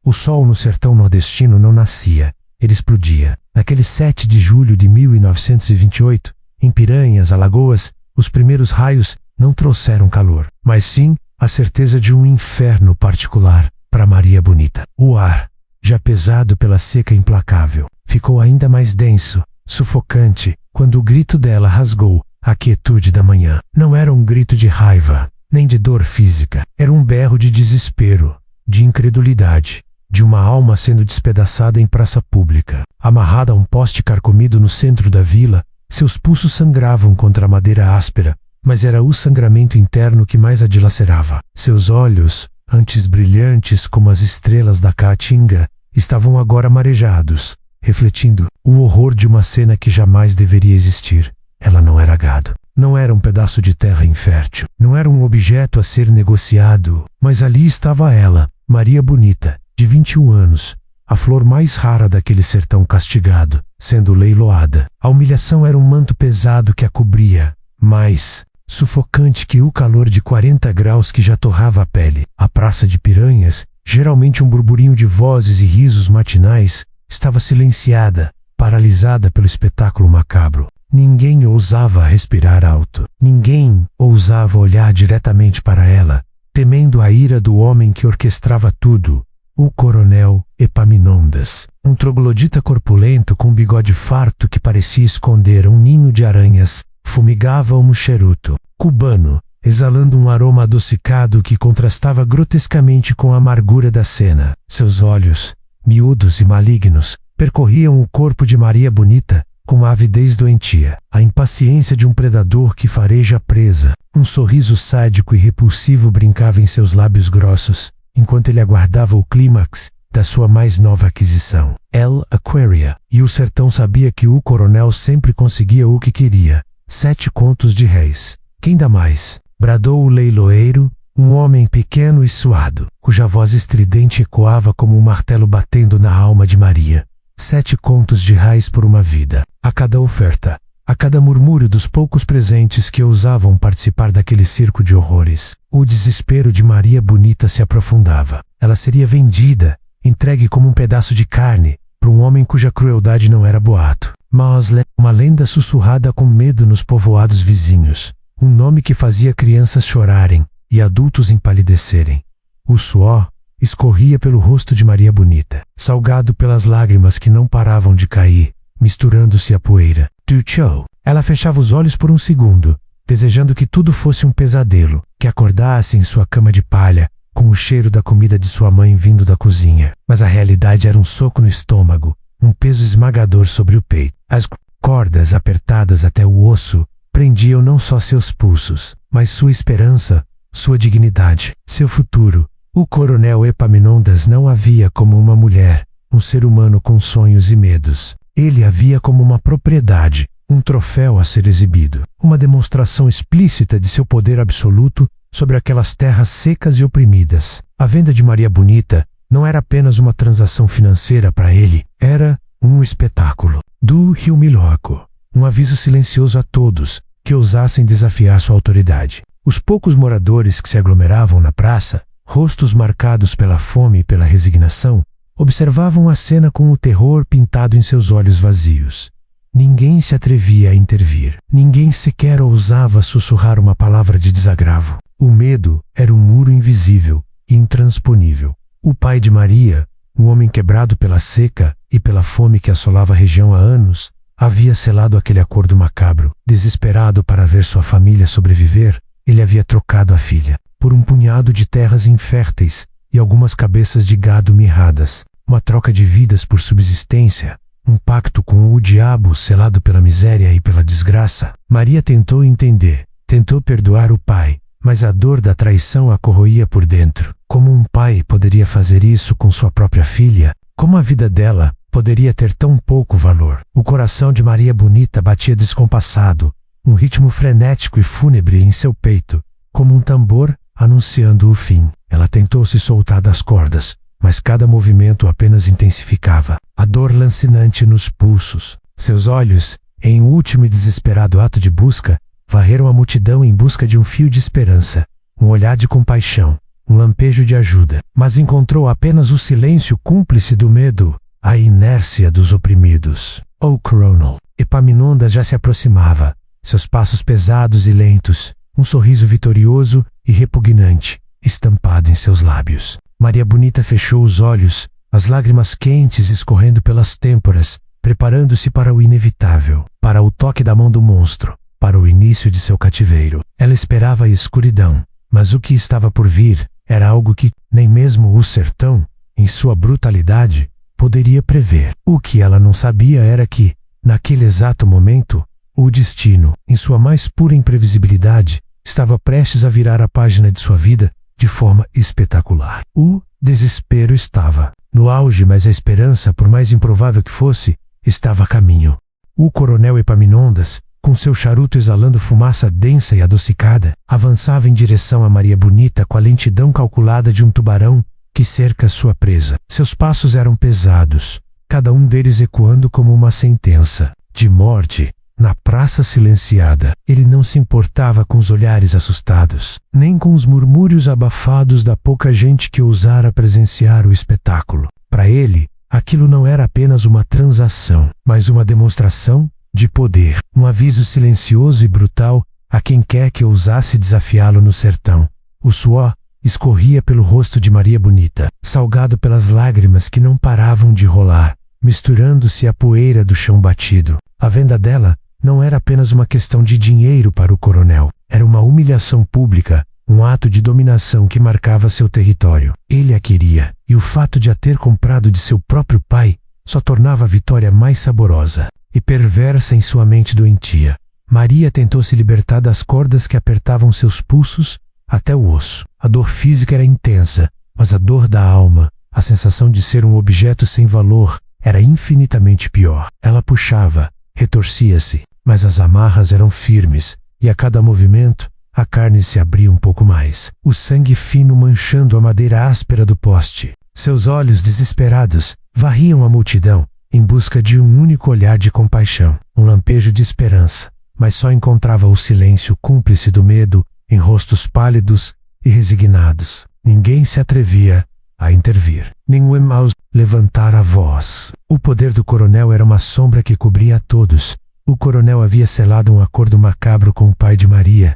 O sol no sertão nordestino não nascia, ele explodia. Naquele 7 de julho de 1928, em Piranhas, Alagoas, os primeiros raios não trouxeram calor, mas sim a certeza de um inferno particular para Maria Bonita. O ar, já pesado pela seca implacável, ficou ainda mais denso, sufocante, quando o grito dela rasgou a quietude da manhã. Não era um grito de raiva, nem de dor física. Era um berro de desespero, de incredulidade, de uma alma sendo despedaçada em praça pública. Amarrada a um poste carcomido no centro da vila, seus pulsos sangravam contra a madeira áspera, mas era o sangramento interno que mais a dilacerava. Seus olhos, antes brilhantes como as estrelas da Caatinga, estavam agora marejados, refletindo o horror de uma cena que jamais deveria existir. Ela não era gado. Não era um pedaço de terra infértil. Não era um objeto a ser negociado. Mas ali estava ela, Maria Bonita, de 21 anos, a flor mais rara daquele sertão castigado, sendo leiloada. A humilhação era um manto pesado que a cobria, mais sufocante que o calor de 40 graus que já torrava a pele. A praça de Piranhas, geralmente um burburinho de vozes e risos matinais, estava silenciada, paralisada pelo espetáculo macabro. Ninguém ousava respirar alto. Ninguém ousava olhar diretamente para ela, temendo a ira do homem que orquestrava tudo, o coronel Epaminondas. Um troglodita corpulento com um bigode farto que parecia esconder um ninho de aranhas, fumigava um charuto cubano, exalando um aroma adocicado que contrastava grotescamente com a amargura da cena. Seus olhos, miúdos e malignos, percorriam o corpo de Maria Bonita com a avidez doentia, a impaciência de um predador que fareja a presa. Um sorriso sádico e repulsivo brincava em seus lábios grossos, enquanto ele aguardava o clímax da sua mais nova aquisição, El Aquaria. E o sertão sabia que o coronel sempre conseguia o que queria: 7 contos de réis. Quem dá mais? Bradou o leiloeiro, um homem pequeno e suado, cuja voz estridente ecoava como um martelo batendo na alma de Maria. 7 contos de réis por uma vida. A cada oferta, a cada murmúrio dos poucos presentes que ousavam participar daquele circo de horrores, o desespero de Maria Bonita se aprofundava. Ela seria vendida, entregue como um pedaço de carne, para um homem cuja crueldade não era boato, mas uma lenda sussurrada com medo nos povoados vizinhos. Um nome que fazia crianças chorarem e adultos empalidecerem. O suor escorria pelo rosto de Maria Bonita, salgado pelas lágrimas que não paravam de cair, misturando-se à poeira. Tuchou. Ela fechava os olhos por um segundo, desejando que tudo fosse um pesadelo, que acordasse em sua cama de palha, com o cheiro da comida de sua mãe vindo da cozinha. Mas a realidade era um soco no estômago, um peso esmagador sobre o peito. As cordas apertadas até o osso prendiam não só seus pulsos, mas sua esperança, sua dignidade, seu futuro. O coronel Epaminondas não a via como uma mulher, um ser humano com sonhos e medos. Ele a via como uma propriedade, um troféu a ser exibido, uma demonstração explícita de seu poder absoluto sobre aquelas terras secas e oprimidas. A venda de Maria Bonita não era apenas uma transação financeira para ele, era um espetáculo. Do Rio Milhoco, um aviso silencioso a todos que ousassem desafiar sua autoridade. Os poucos moradores que se aglomeravam na praça, rostos marcados pela fome e pela resignação, observavam a cena com o terror pintado em seus olhos vazios. Ninguém se atrevia a intervir. Ninguém sequer ousava sussurrar uma palavra de desagravo. O medo era um muro invisível e intransponível. O pai de Maria, um homem quebrado pela seca e pela fome que assolava a região há anos, havia selado aquele acordo macabro. Desesperado para ver sua família sobreviver, ele havia trocado a filha por um punhado de terras inférteis e algumas cabeças de gado mirradas. Uma troca de vidas por subsistência, um pacto com o diabo selado pela miséria e pela desgraça. Maria tentou entender, tentou perdoar o pai, mas a dor da traição a corroía por dentro. Como um pai poderia fazer isso com sua própria filha? Como a vida dela poderia ter tão pouco valor? O coração de Maria Bonita batia descompassado, um ritmo frenético e fúnebre em seu peito, como um tambor anunciando o fim. Ela tentou se soltar das cordas, mas cada movimento apenas intensificava a dor lancinante nos pulsos. Seus olhos, em um último e desesperado ato de busca, varreram a multidão em busca de um fio de esperança, um olhar de compaixão, um lampejo de ajuda, mas encontrou apenas o silêncio cúmplice do medo, a inércia dos oprimidos. O coronel Epaminondas já se aproximava, seus passos pesados e lentos, um sorriso vitorioso e repugnante, estampado em seus lábios. Maria Bonita fechou os olhos, as lágrimas quentes escorrendo pelas têmporas, preparando-se para o inevitável, para o toque da mão do monstro, para o início de seu cativeiro. Ela esperava a escuridão, mas o que estava por vir era algo que nem mesmo o sertão, em sua brutalidade, poderia prever. O que ela não sabia era que, naquele exato momento, o destino, em sua mais pura imprevisibilidade, estava prestes a virar a página de sua vida de forma espetacular. O desespero estava no auge, mas a esperança, por mais improvável que fosse, estava a caminho. O coronel Epaminondas, com seu charuto exalando fumaça densa e adocicada, avançava em direção a Maria Bonita com a lentidão calculada de um tubarão que cerca sua presa. Seus passos eram pesados, cada um deles ecoando como uma sentença de morte. Na praça silenciada, ele não se importava com os olhares assustados, nem com os murmúrios abafados da pouca gente que ousara presenciar o espetáculo. Para ele, aquilo não era apenas uma transação, mas uma demonstração de poder, um aviso silencioso e brutal a quem quer que ousasse desafiá-lo no sertão. O suor escorria pelo rosto de Maria Bonita, salgado pelas lágrimas que não paravam de rolar, misturando-se à poeira do chão batido. A venda dela não era apenas uma questão de dinheiro para o coronel, era uma humilhação pública, um ato de dominação que marcava seu território. Ele a queria, e o fato de a ter comprado de seu próprio pai só tornava a vitória mais saborosa e perversa em sua mente doentia. Maria tentou se libertar das cordas que apertavam seus pulsos até o osso. A dor física era intensa, mas a dor da alma, a sensação de ser um objeto sem valor, era infinitamente pior. Ela puxava, retorcia-se, mas as amarras eram firmes, e a cada movimento, a carne se abria um pouco mais, o sangue fino manchando a madeira áspera do poste. Seus olhos desesperados varriam a multidão, em busca de um único olhar de compaixão, um lampejo de esperança, mas só encontrava o silêncio cúmplice do medo em rostos pálidos e resignados. Ninguém se atrevia a intervir. Nenhum mouse levantar a voz. O poder do coronel era uma sombra que cobria a todos. O coronel havia selado um acordo macabro com o pai de Maria.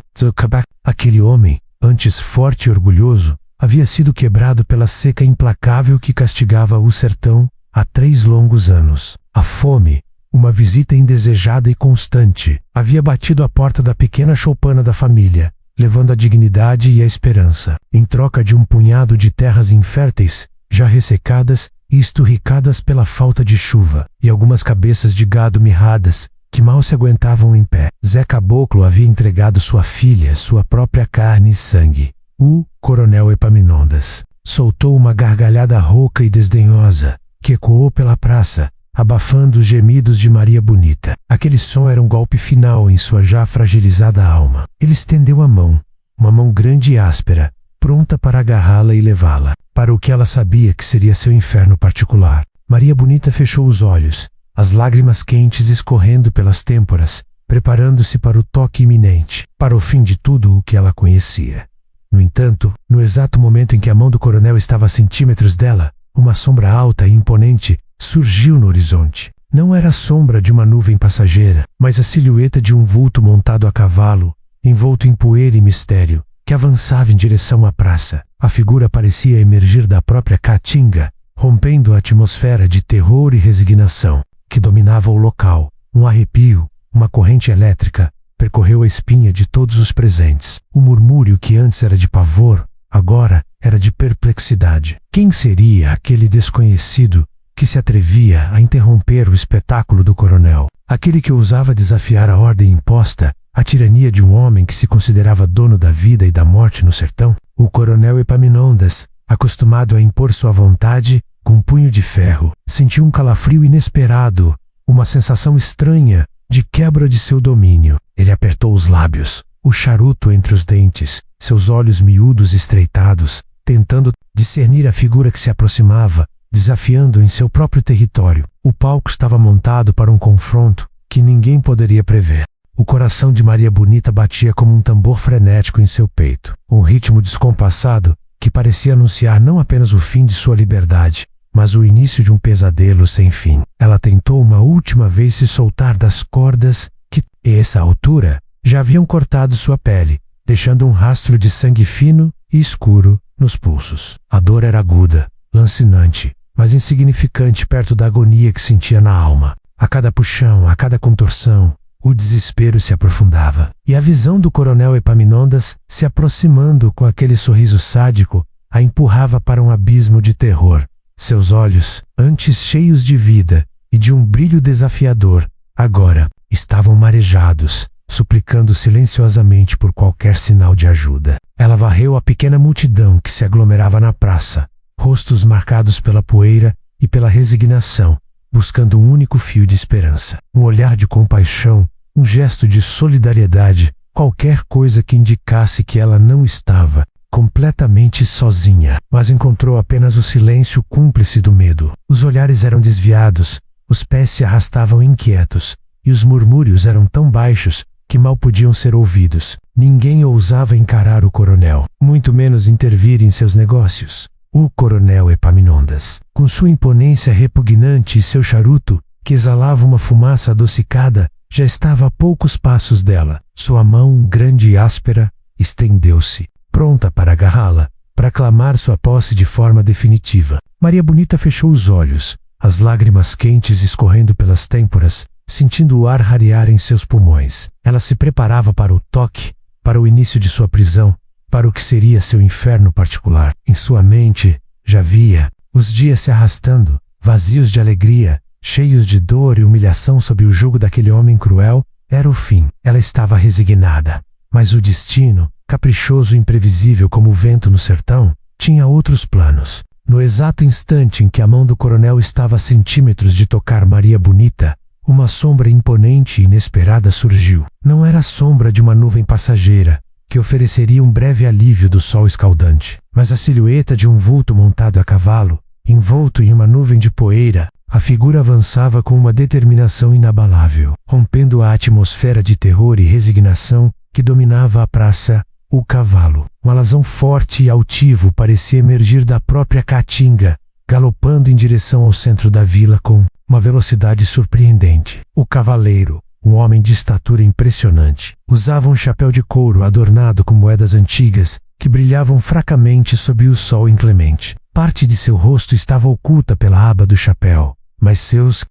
Aquele homem, antes forte e orgulhoso, havia sido quebrado pela seca implacável que castigava o sertão há 3 longos anos. A fome, uma visita indesejada e constante, havia batido à porta da pequena choupana da família, levando a dignidade e a esperança, em troca de um punhado de terras inférteis, já ressecadas e esturricadas pela falta de chuva, e algumas cabeças de gado mirradas, que mal se aguentavam em pé. Zé Caboclo havia entregado sua filha, sua própria carne e sangue. O coronel Epaminondas soltou uma gargalhada rouca e desdenhosa, que ecoou pela praça, abafando os gemidos de Maria Bonita. Aquele som era um golpe final em sua já fragilizada alma. Ele estendeu a mão, uma mão grande e áspera, pronta para agarrá-la e levá-la para o que ela sabia que seria seu inferno particular. Maria Bonita fechou os olhos, as lágrimas quentes escorrendo pelas têmporas, preparando-se para o toque iminente, para o fim de tudo o que ela conhecia. No entanto, no exato momento em que a mão do coronel estava a centímetros dela, uma sombra alta e imponente surgiu no horizonte. Não era a sombra de uma nuvem passageira, mas a silhueta de um vulto montado a cavalo, envolto em poeira e mistério, que avançava em direção à praça. A figura parecia emergir da própria caatinga, rompendo a atmosfera de terror e resignação que dominava o local. Um arrepio, uma corrente elétrica, percorreu a espinha de todos os presentes. O murmúrio que antes era de pavor, agora era de perplexidade. Quem seria aquele desconhecido que se atrevia a interromper o espetáculo do coronel? Aquele que ousava desafiar a ordem imposta, a tirania de um homem que se considerava dono da vida e da morte no sertão? O coronel Epaminondas, acostumado a impor sua vontade com um punho de ferro, sentiu um calafrio inesperado, uma sensação estranha de quebra de seu domínio. Ele apertou os lábios, o charuto entre os dentes, seus olhos miúdos estreitados, tentando discernir a figura que se aproximava, desafiando em seu próprio território. O palco estava montado para um confronto que ninguém poderia prever. O coração de Maria Bonita batia como um tambor frenético em seu peito. Um ritmo descompassado que parecia anunciar não apenas o fim de sua liberdade, mas o início de um pesadelo sem fim. Ela tentou uma última vez se soltar das cordas que, a essa altura, já haviam cortado sua pele, deixando um rastro de sangue fino e escuro nos pulsos. A dor era aguda, lancinante, mas insignificante perto da agonia que sentia na alma. A cada puxão, a cada contorção, o desespero se aprofundava. E a visão do coronel Epaminondas, se aproximando com aquele sorriso sádico, a empurrava para um abismo de terror. Seus olhos, antes cheios de vida e de um brilho desafiador, agora estavam marejados, suplicando silenciosamente por qualquer sinal de ajuda. Ela varreu a pequena multidão que se aglomerava na praça, rostos marcados pela poeira e pela resignação, buscando um único fio de esperança. Um olhar de compaixão, um gesto de solidariedade, qualquer coisa que indicasse que ela não estava completamente sozinha, mas encontrou apenas o silêncio cúmplice do medo. Os olhares eram desviados, os pés se arrastavam inquietos, e os murmúrios eram tão baixos que mal podiam ser ouvidos. Ninguém ousava encarar o coronel, muito menos intervir em seus negócios. O coronel Epaminondas, com sua imponência repugnante e seu charuto, que exalava uma fumaça adocicada, já estava a poucos passos dela. Sua mão, grande e áspera, estendeu-se, pronta para agarrá-la, para clamar sua posse de forma definitiva. Maria Bonita fechou os olhos, as lágrimas quentes escorrendo pelas têmporas, sentindo o ar rarear em seus pulmões. Ela se preparava para o toque, para o início de sua prisão, para o que seria seu inferno particular. Em sua mente, já via os dias se arrastando, vazios de alegria, cheios de dor e humilhação sob o jugo daquele homem cruel. Era o fim. Ela estava resignada. Mas o destino, caprichoso e imprevisível como o vento no sertão, tinha outros planos. No exato instante em que a mão do coronel estava a centímetros de tocar Maria Bonita, uma sombra imponente e inesperada surgiu. Não era a sombra de uma nuvem passageira, que ofereceria um breve alívio do sol escaldante, mas a silhueta de um vulto montado a cavalo, envolto em uma nuvem de poeira. A figura avançava com uma determinação inabalável, rompendo a atmosfera de terror e resignação que dominava a praça. O cavalo, um alazão forte e altivo, parecia emergir da própria caatinga, galopando em direção ao centro da vila com uma velocidade surpreendente. O cavaleiro, um homem de estatura impressionante, usava um chapéu de couro adornado com moedas antigas que brilhavam fracamente sob o sol inclemente. Parte de seu rosto estava oculta pela aba do chapéu, mas seus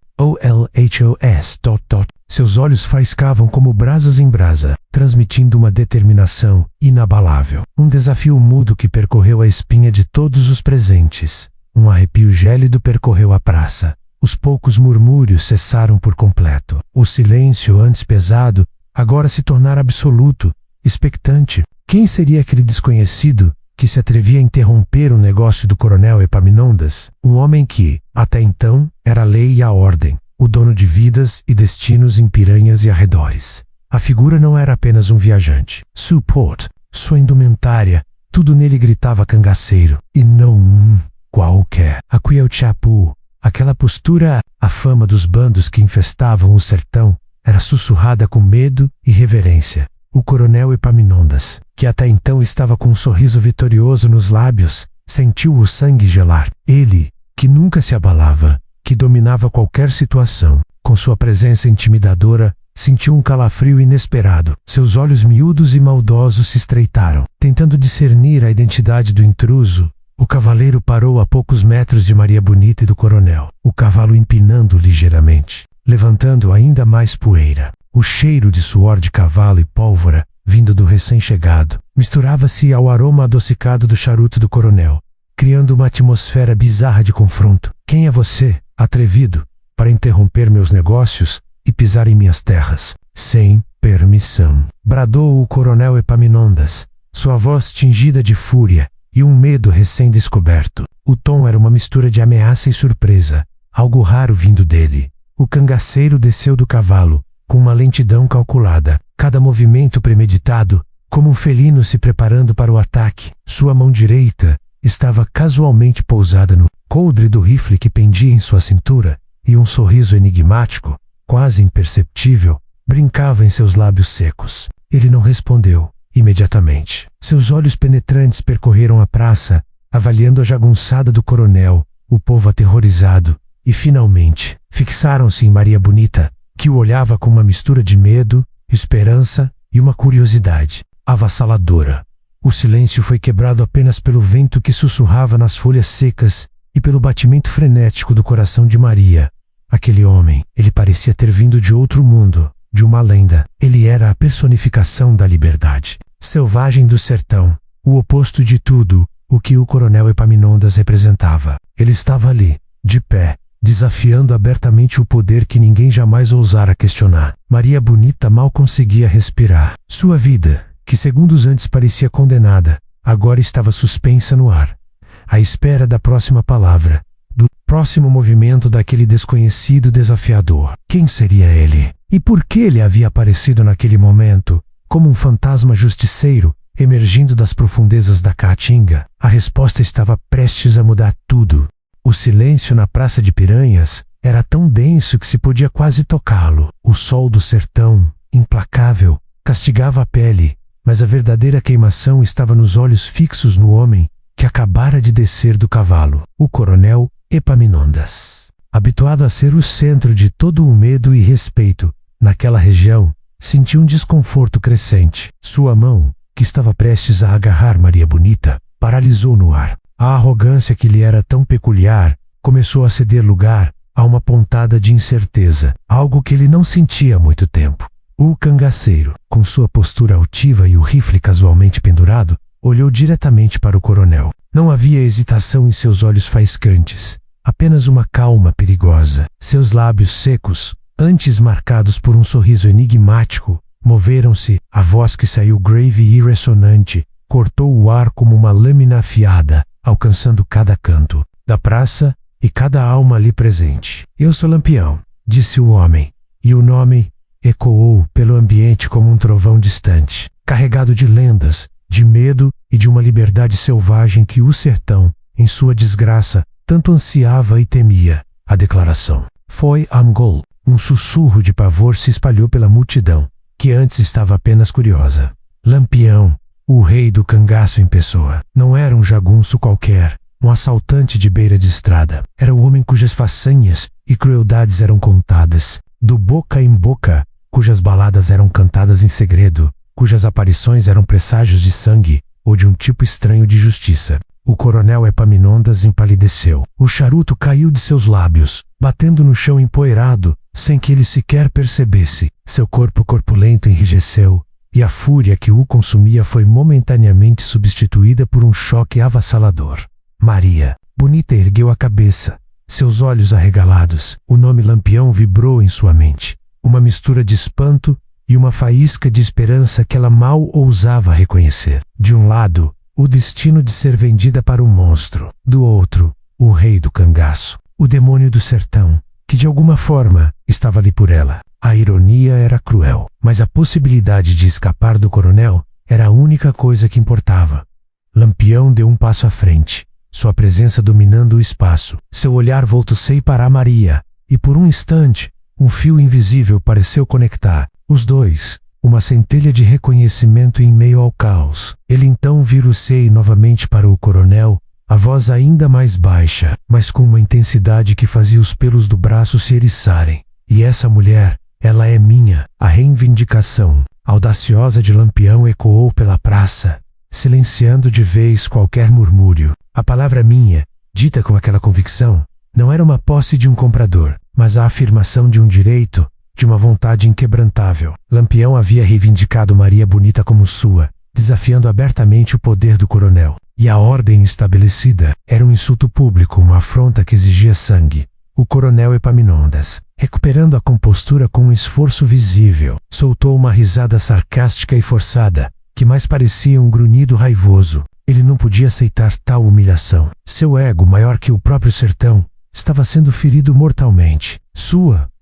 seus olhos faiscavam como brasas em brasa, transmitindo uma determinação inabalável. Um desafio mudo que percorreu a espinha de todos os presentes. Um arrepio gélido percorreu a praça. Os poucos murmúrios cessaram por completo. O silêncio, antes pesado, agora se tornara absoluto, expectante. Quem seria aquele desconhecido que se atrevia a interromper o negócio do coronel Epaminondas? Um homem que, até então, era a lei e a ordem, o dono de vidas e destinos em Piranhas e arredores. A figura não era apenas um viajante. Support, sua indumentária, tudo nele gritava cangaceiro, e não qualquer. Aquelchapu, aquela postura, a fama dos bandos que infestavam o sertão, era sussurrada com medo e reverência. O coronel Epaminondas, que até então estava com um sorriso vitorioso nos lábios, sentiu o sangue gelar. Ele, que nunca se abalava, que dominava qualquer situação, com sua presença intimidadora, sentiu um calafrio inesperado. Seus olhos miúdos e maldosos se estreitaram. Tentando discernir a identidade do intruso, o cavaleiro parou a poucos metros de Maria Bonita e do coronel, o cavalo empinando ligeiramente, levantando ainda mais poeira. O cheiro de suor de cavalo e pólvora, vindo do recém-chegado, misturava-se ao aroma adocicado do charuto do coronel, criando uma atmosfera bizarra de confronto. Quem é você, atrevido, para interromper meus negócios e pisar em minhas terras, sem permissão? Bradou o coronel Epaminondas, sua voz tingida de fúria e um medo recém-descoberto. O tom era uma mistura de ameaça e surpresa, algo raro vindo dele. O cangaceiro desceu do cavalo, com uma lentidão calculada, cada movimento premeditado, como um felino se preparando para o ataque. Sua mão direita estava casualmente pousada no coldre do rifle que pendia em sua cintura, e um sorriso enigmático, quase imperceptível, brincava em seus lábios secos. Ele não respondeu imediatamente. Seus olhos penetrantes percorreram a praça, avaliando a jagunçada do coronel, o povo aterrorizado, e finalmente fixaram-se em Maria Bonita, que o olhava com uma mistura de medo, esperança e uma curiosidade avassaladora. O silêncio foi quebrado apenas pelo vento que sussurrava nas folhas secas e pelo batimento frenético do coração de Maria. Aquele homem, ele parecia ter vindo de outro mundo, de uma lenda. Ele era a personificação da liberdade. Selvagem do sertão, o oposto de tudo o que o coronel Epaminondas representava. Ele estava ali, de pé, desafiando abertamente o poder que ninguém jamais ousara questionar. Maria Bonita mal conseguia respirar. Sua vida, que segundos antes parecia condenada, agora estava suspensa no ar, à espera da próxima palavra, do próximo movimento daquele desconhecido desafiador. Quem seria ele? E por que ele havia aparecido naquele momento, como um fantasma justiceiro, emergindo das profundezas da Caatinga? A resposta estava prestes a mudar tudo. O silêncio na Praça de Piranhas era tão denso que se podia quase tocá-lo. O sol do sertão, implacável, castigava a pele, mas a verdadeira queimação estava nos olhos fixos no homem que acabara de descer do cavalo, o coronel Epaminondas. Habituado a ser o centro de todo o medo e respeito naquela região, sentiu um desconforto crescente. Sua mão, que estava prestes a agarrar Maria Bonita, paralisou no ar. A arrogância que lhe era tão peculiar começou a ceder lugar a uma pontada de incerteza, algo que ele não sentia há muito tempo. O cangaceiro, com sua postura altiva e o rifle casualmente pendurado, olhou diretamente para o coronel. Não havia hesitação em seus olhos faiscantes, apenas uma calma perigosa. Seus lábios secos, antes marcados por um sorriso enigmático, moveram-se. A voz que saiu grave e ressonante cortou o ar como uma lâmina afiada, alcançando cada canto da praça e cada alma ali presente. Eu sou Lampião, disse o homem, e o nome ecoou pelo ambiente como um trovão distante, carregado de lendas, de medo e de uma liberdade selvagem que o sertão, em sua desgraça, tanto ansiava e temia. A declaração foi Amgol. Um sussurro de pavor se espalhou pela multidão, que antes estava apenas curiosa. Lampião, o rei do cangaço em pessoa, não era um jagunço qualquer, um assaltante de beira de estrada. Era o homem cujas façanhas e crueldades eram contadas, do boca em boca, cujas baladas eram cantadas em segredo, cujas aparições eram presságios de sangue ou de um tipo estranho de justiça. O coronel Epaminondas empalideceu. O charuto caiu de seus lábios, batendo no chão empoeirado, sem que ele sequer percebesse. Seu corpo corpulento enrijeceu, e a fúria que o consumia foi momentaneamente substituída por um choque avassalador. Maria Bonita ergueu a cabeça, seus olhos arregalados. O nome Lampião vibrou em sua mente, uma mistura de espanto e uma faísca de esperança que ela mal ousava reconhecer. De um lado, o destino de ser vendida para um monstro. Do outro, o rei do cangaço, o demônio do sertão, que de alguma forma estava ali por ela. A ironia era cruel, mas a possibilidade de escapar do coronel era a única coisa que importava. Lampião deu um passo à frente, sua presença dominando o espaço. Seu olhar voltou-se para Maria, e por um instante, um fio invisível pareceu conectar os dois, uma centelha de reconhecimento em meio ao caos. Ele então virou-se novamente para o coronel, a voz ainda mais baixa, mas com uma intensidade que fazia os pelos do braço se eriçarem. E essa mulher, ela é minha. A reivindicação audaciosa de Lampião ecoou pela praça, silenciando de vez qualquer murmúrio. A palavra minha, dita com aquela convicção, não era uma posse de um comprador, mas a afirmação de um direito, de uma vontade inquebrantável. Lampião havia reivindicado Maria Bonita como sua, desafiando abertamente o poder do coronel. E a ordem estabelecida era um insulto público, uma afronta que exigia sangue. O coronel Epaminondas, recuperando a compostura com um esforço visível, soltou uma risada sarcástica e forçada, que mais parecia um grunhido raivoso. Ele não podia aceitar tal humilhação. Seu ego, maior que o próprio sertão, estava sendo ferido mortalmente.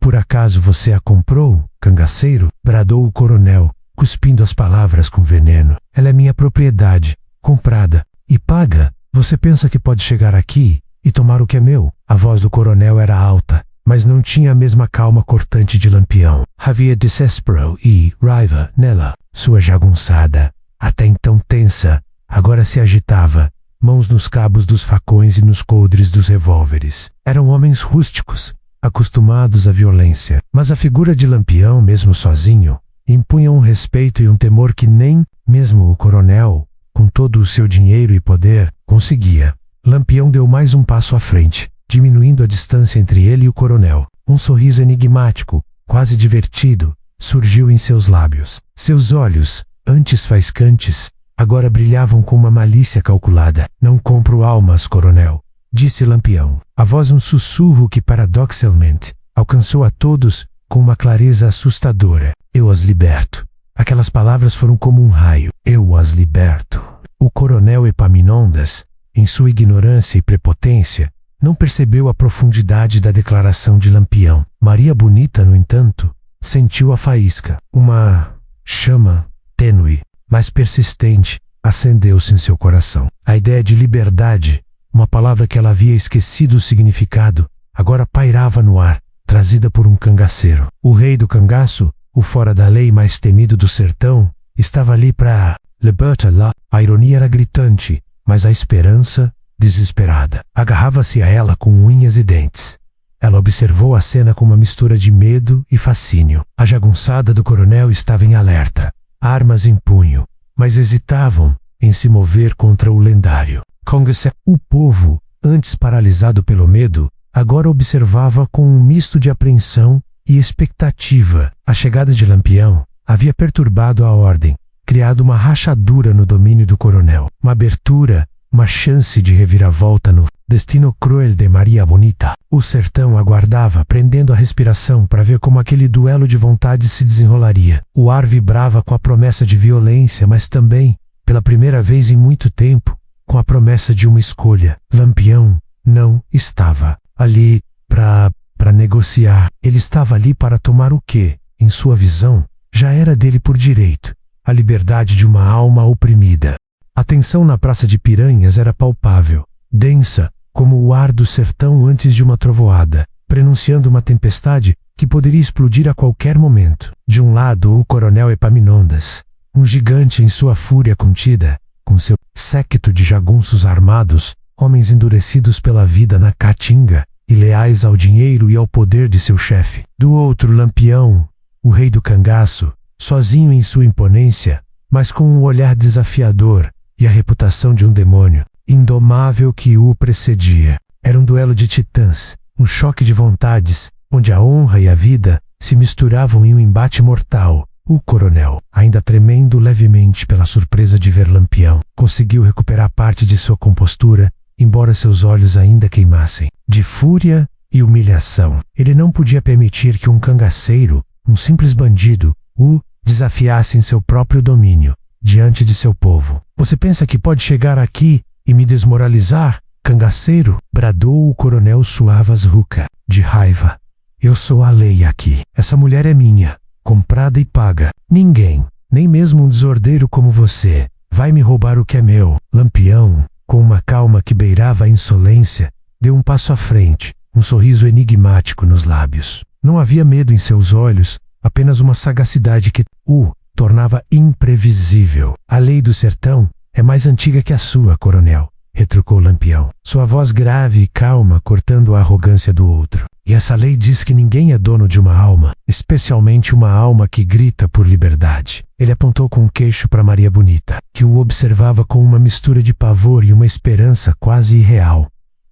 Por acaso você a comprou, cangaceiro? Bradou o coronel, cuspindo as palavras com veneno. Ela é minha propriedade, comprada e paga. Você pensa que pode chegar aqui e tomar o que é meu? A voz do coronel era alta, mas não tinha a mesma calma cortante de Lampião. Havia desespero e raiva nela. Sua jagunçada, até então tensa, agora se agitava, mãos nos cabos dos facões e nos coldres dos revólveres. Eram homens rústicos, acostumados à violência, mas a figura de Lampião, mesmo sozinho, impunha um respeito e um temor que nem mesmo o coronel, com todo o seu dinheiro e poder, conseguia. Lampião deu mais um passo à frente, diminuindo a distância entre ele e o coronel. Um sorriso enigmático, quase divertido, surgiu em seus lábios. Seus olhos, antes faiscantes, agora brilhavam com uma malícia calculada. Não compro almas, coronel, disse Lampião. A voz um sussurro que paradoxalmente alcançou a todos com uma clareza assustadora. Eu as liberto. Aquelas palavras foram como um raio. Eu as liberto. O coronel Epaminondas, em sua ignorância e prepotência, não percebeu a profundidade da declaração de Lampião. Maria Bonita, no entanto, sentiu a faísca. Uma chama tênue, mas persistente, acendeu-se em seu coração. A ideia de liberdade, uma palavra que ela havia esquecido o significado, agora pairava no ar, trazida por um cangaceiro. O rei do cangaço, o fora da lei mais temido do sertão, estava ali para libertar lá. A ironia era gritante, mas a esperança desesperada. Agarrava-se a ela com unhas e dentes. Ela observou a cena com uma mistura de medo e fascínio. A jagunçada do coronel estava em alerta, armas em punho, mas hesitavam em se mover contra o lendário Cangaceiro. O povo, antes paralisado pelo medo, agora observava com um misto de apreensão e expectativa. A chegada de Lampião havia perturbado a ordem, criado uma rachadura no domínio do coronel, uma abertura, uma chance de reviravolta no destino cruel de Maria Bonita. O sertão aguardava, prendendo a respiração para ver como aquele duelo de vontades se desenrolaria. O ar vibrava com a promessa de violência, mas também, pela primeira vez em muito tempo, com a promessa de uma escolha. Lampião não estava ali para negociar. Ele estava ali para tomar o que, em sua visão, já era dele por direito: a liberdade de uma alma oprimida. A tensão na Praça de Piranhas era palpável, densa, como o ar do sertão antes de uma trovoada, prenunciando uma tempestade que poderia explodir a qualquer momento. De um lado, o coronel Epaminondas, um gigante em sua fúria contida, com seu séquito de jagunços armados, homens endurecidos pela vida na caatinga e leais ao dinheiro e ao poder de seu chefe. Do outro, Lampião, o rei do cangaço, sozinho em sua imponência, mas com um olhar desafiador e a reputação de um demônio indomável que o precedia. Era um duelo de titãs, um choque de vontades, onde a honra e a vida se misturavam em um embate mortal. O coronel, ainda tremendo levemente pela surpresa de ver Lampião, conseguiu recuperar parte de sua compostura, embora seus olhos ainda queimassem de fúria e humilhação. Ele não podia permitir que um cangaceiro, um simples bandido, o desafiasse em seu próprio domínio, diante de seu povo. Você pensa que pode chegar aqui e me desmoralizar, cangaceiro? Bradou o coronel Suavas Ruca, de raiva. Eu sou a lei aqui. Essa mulher é minha, comprada e paga. Ninguém, nem mesmo um desordeiro como você, vai me roubar o que é meu. Lampião, com uma calma que beirava a insolência, deu um passo à frente, um sorriso enigmático nos lábios. Não havia medo em seus olhos, apenas uma sagacidade que o tornava imprevisível. A lei do sertão é mais antiga que a sua, coronel, retrucou Lampião, sua voz grave e calma cortando a arrogância do outro. E essa lei diz que ninguém é dono de uma alma, especialmente uma alma que grita por liberdade. Ele apontou com o queixo para Maria Bonita, que o observava com uma mistura de pavor e uma esperança quase irreal.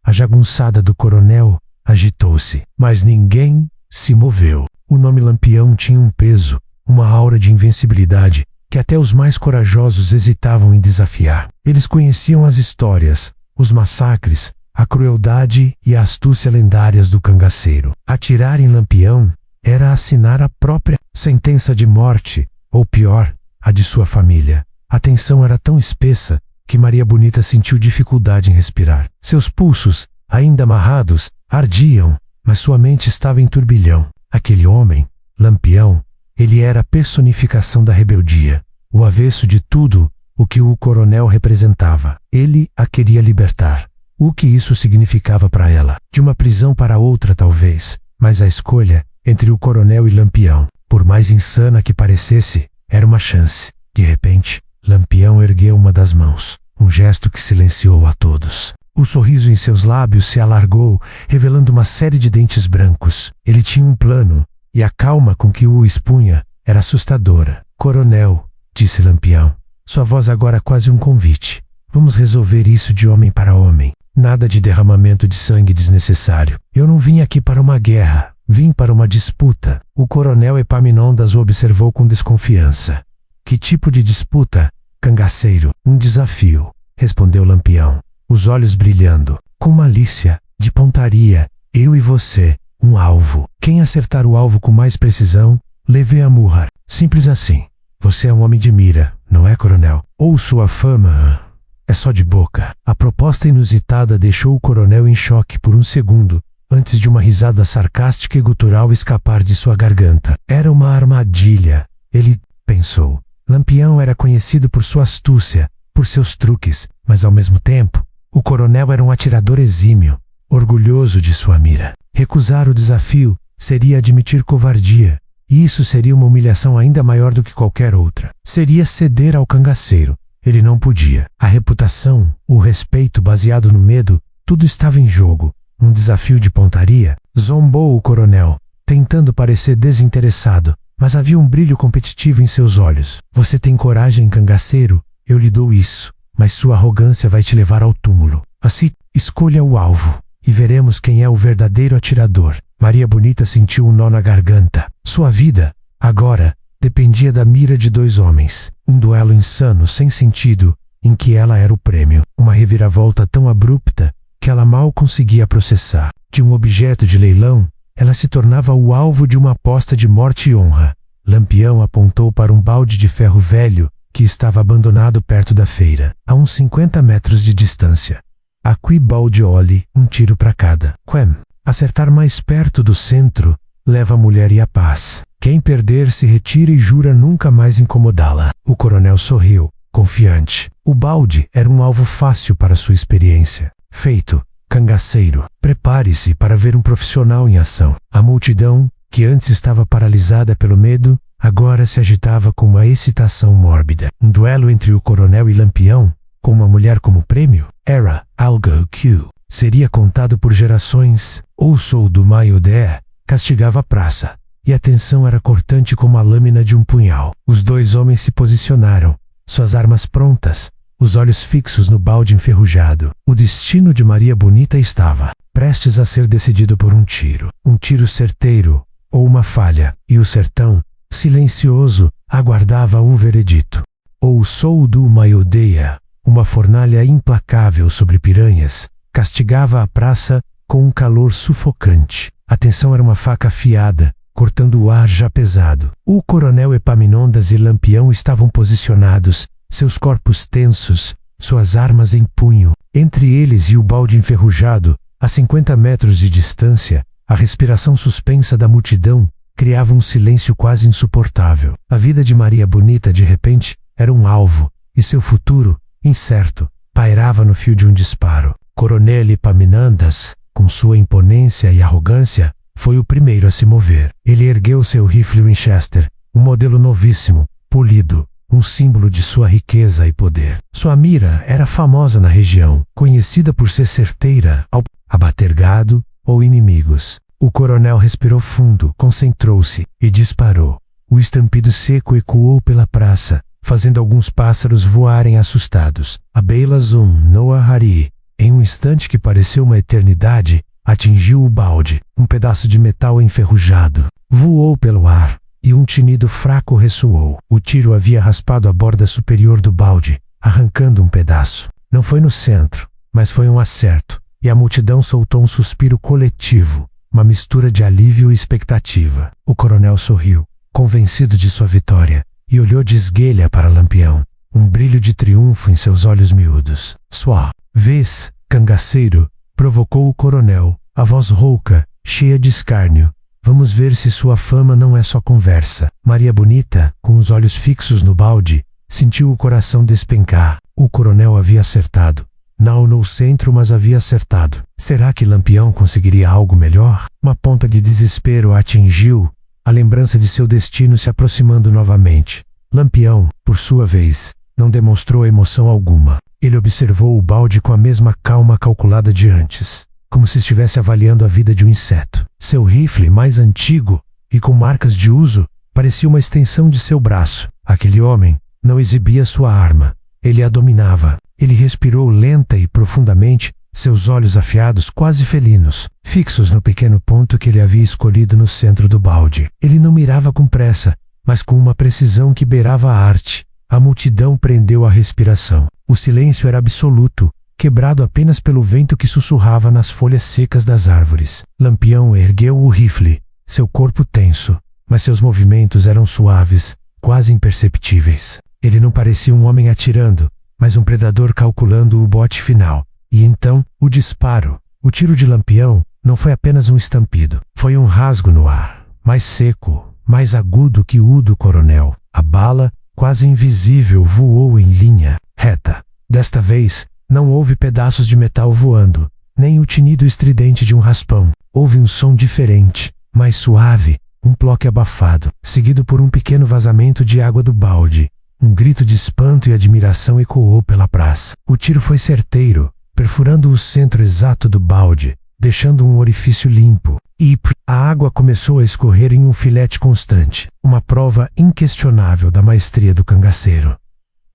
A jagunçada do coronel agitou-se, mas ninguém se moveu. O nome Lampião tinha um peso, uma aura de invencibilidade, que até os mais corajosos hesitavam em desafiar. Eles conheciam as histórias, os massacres, a crueldade e a astúcia lendárias do cangaceiro. Atirar em Lampião era assinar a própria sentença de morte, ou pior, a de sua família. A tensão era tão espessa que Maria Bonita sentiu dificuldade em respirar. Seus pulsos, ainda amarrados, ardiam, mas sua mente estava em turbilhão. Aquele homem, Lampião, ele era a personificação da rebeldia, o avesso de tudo o que o coronel representava. Ele a queria libertar. O que isso significava para ela? De uma prisão para outra, talvez, mas a escolha entre o coronel e Lampião, por mais insana que parecesse, era uma chance. De repente, Lampião ergueu uma das mãos, um gesto que silenciou a todos. O sorriso em seus lábios se alargou, revelando uma série de dentes brancos. Ele tinha um plano, e a calma com que o expunha era assustadora. Coronel, disse Lampião, sua voz agora quase um convite. Vamos resolver isso de homem para homem. Nada de derramamento de sangue desnecessário. Eu não vim aqui para uma guerra. Vim para uma disputa. O coronel Epaminondas o observou com desconfiança. Que tipo de disputa, cangaceiro? Um desafio, respondeu Lampião, os olhos brilhando. Com malícia, de pontaria, eu e você, um alvo. Quem acertar o alvo com mais precisão, leve a murra. Simples assim. Você é um homem de mira, não é, coronel? Ou sua fama é só de boca? A proposta inusitada deixou o coronel em choque por um segundo, antes de uma risada sarcástica e gutural escapar de sua garganta. Era uma armadilha, ele pensou. Lampião era conhecido por sua astúcia, por seus truques, mas ao mesmo tempo, o coronel era um atirador exímio, orgulhoso de sua mira. Recusar o desafio seria admitir covardia, e isso seria uma humilhação ainda maior do que qualquer outra. Seria ceder ao cangaceiro. Ele não podia. A reputação, o respeito baseado no medo, tudo estava em jogo. Um desafio de pontaria? Zombou o coronel, tentando parecer desinteressado, mas havia um brilho competitivo em seus olhos. Você tem coragem, cangaceiro? Eu lhe dou isso, mas sua arrogância vai te levar ao túmulo. Assim, escolha o alvo, e veremos quem é o verdadeiro atirador. Maria Bonita sentiu um nó na garganta. Sua vida, agora, dependia da mira de dois homens. Um duelo insano, sem sentido, em que ela era o prêmio. Uma reviravolta tão abrupta que ela mal conseguia processar. De um objeto de leilão, ela se tornava o alvo de uma aposta de morte e honra. Lampião apontou para um balde de ferro velho que estava abandonado perto da feira, a uns 50 metros de distância. Aqui baldioli, um tiro para cada. Quem acertar mais perto do centro, leva a mulher e a paz. Quem perder se retira e jura nunca mais incomodá-la. O coronel sorriu, confiante. O balde era um alvo fácil para sua experiência. Feito, cangaceiro. Prepare-se para ver um profissional em ação. A multidão, que antes estava paralisada pelo medo, agora se agitava com uma excitação mórbida. Um duelo entre o coronel e Lampião, com uma mulher como prêmio, era algo que seria contado por gerações. O sol do Maio-Dé castigava a praça, e a tensão era cortante como a lâmina de um punhal. Os dois homens se posicionaram, suas armas prontas, os olhos fixos no balde enferrujado. O destino de Maria Bonita estava prestes a ser decidido por um tiro certeiro, ou uma falha, e o sertão, silencioso, aguardava o veredito. O sol do Maio-Dé, uma fornalha implacável sobre piranhas, castigava a praça com um calor sufocante. A tensão era uma faca afiada, cortando o ar já pesado. O coronel Epaminondas e Lampião estavam posicionados, seus corpos tensos, suas armas em punho. Entre eles e o balde enferrujado, a 50 metros de distância, a respiração suspensa da multidão criava um silêncio quase insuportável. A vida de Maria Bonita, de repente, era um alvo, e seu futuro, incerto, pairava no fio de um disparo. Coronel Epaminondas, com sua imponência e arrogância, foi o primeiro a se mover. Ele ergueu seu rifle Winchester, um modelo novíssimo, polido, um símbolo de sua riqueza e poder. Sua mira era famosa na região, conhecida por ser certeira ao abater gado ou inimigos. O coronel respirou fundo, concentrou-se e disparou. O estampido seco ecoou pela praça, fazendo alguns pássaros voarem assustados. A Bela Zum Noah Hari, em um instante que pareceu uma eternidade, atingiu o balde. Um pedaço de metal enferrujado voou pelo ar, e um tinido fraco ressoou. O tiro havia raspado a borda superior do balde, arrancando um pedaço. Não foi no centro, mas foi um acerto, e a multidão soltou um suspiro coletivo, uma mistura de alívio e expectativa. O coronel sorriu, convencido de sua vitória, e olhou de esguelha para Lampião, um brilho de triunfo em seus olhos miúdos. Sua vez, cangaceiro, provocou o coronel, a voz rouca, cheia de escárnio. Vamos ver se sua fama não é só conversa. Maria Bonita, com os olhos fixos no balde, sentiu o coração despencar. O coronel havia acertado. Não no centro, mas havia acertado. Será que Lampião conseguiria algo melhor? Uma ponta de desespero a atingiu, a lembrança de seu destino se aproximando novamente. Lampião, por sua vez, não demonstrou emoção alguma. Ele observou o balde com a mesma calma calculada de antes, como se estivesse avaliando a vida de um inseto. Seu rifle, mais antigo e com marcas de uso, parecia uma extensão de seu braço. Aquele homem não exibia sua arma. Ele a dominava. Ele respirou lenta e profundamente, seus olhos afiados, quase felinos, fixos no pequeno ponto que ele havia escolhido no centro do balde. Ele não mirava com pressa, mas com uma precisão que beirava a arte. A multidão prendeu a respiração. O silêncio era absoluto, quebrado apenas pelo vento que sussurrava nas folhas secas das árvores. Lampião ergueu o rifle, seu corpo tenso, mas seus movimentos eram suaves, quase imperceptíveis. Ele não parecia um homem atirando, mas um predador calculando o bote final. E então, o disparo, o tiro de Lampião, não foi apenas um estampido. Foi um rasgo no ar, mais seco, mais agudo que o do coronel. A bala, quase invisível, voou em linha reta. Desta vez, não houve pedaços de metal voando, nem o tinido estridente de um raspão. Houve um som diferente, mais suave, um ploque abafado, seguido por um pequeno vazamento de água do balde. Um grito de espanto e admiração ecoou pela praça. O tiro foi certeiro, perfurando o centro exato do balde, deixando um orifício limpo. E a água começou a escorrer em um filete constante, uma prova inquestionável da maestria do cangaceiro.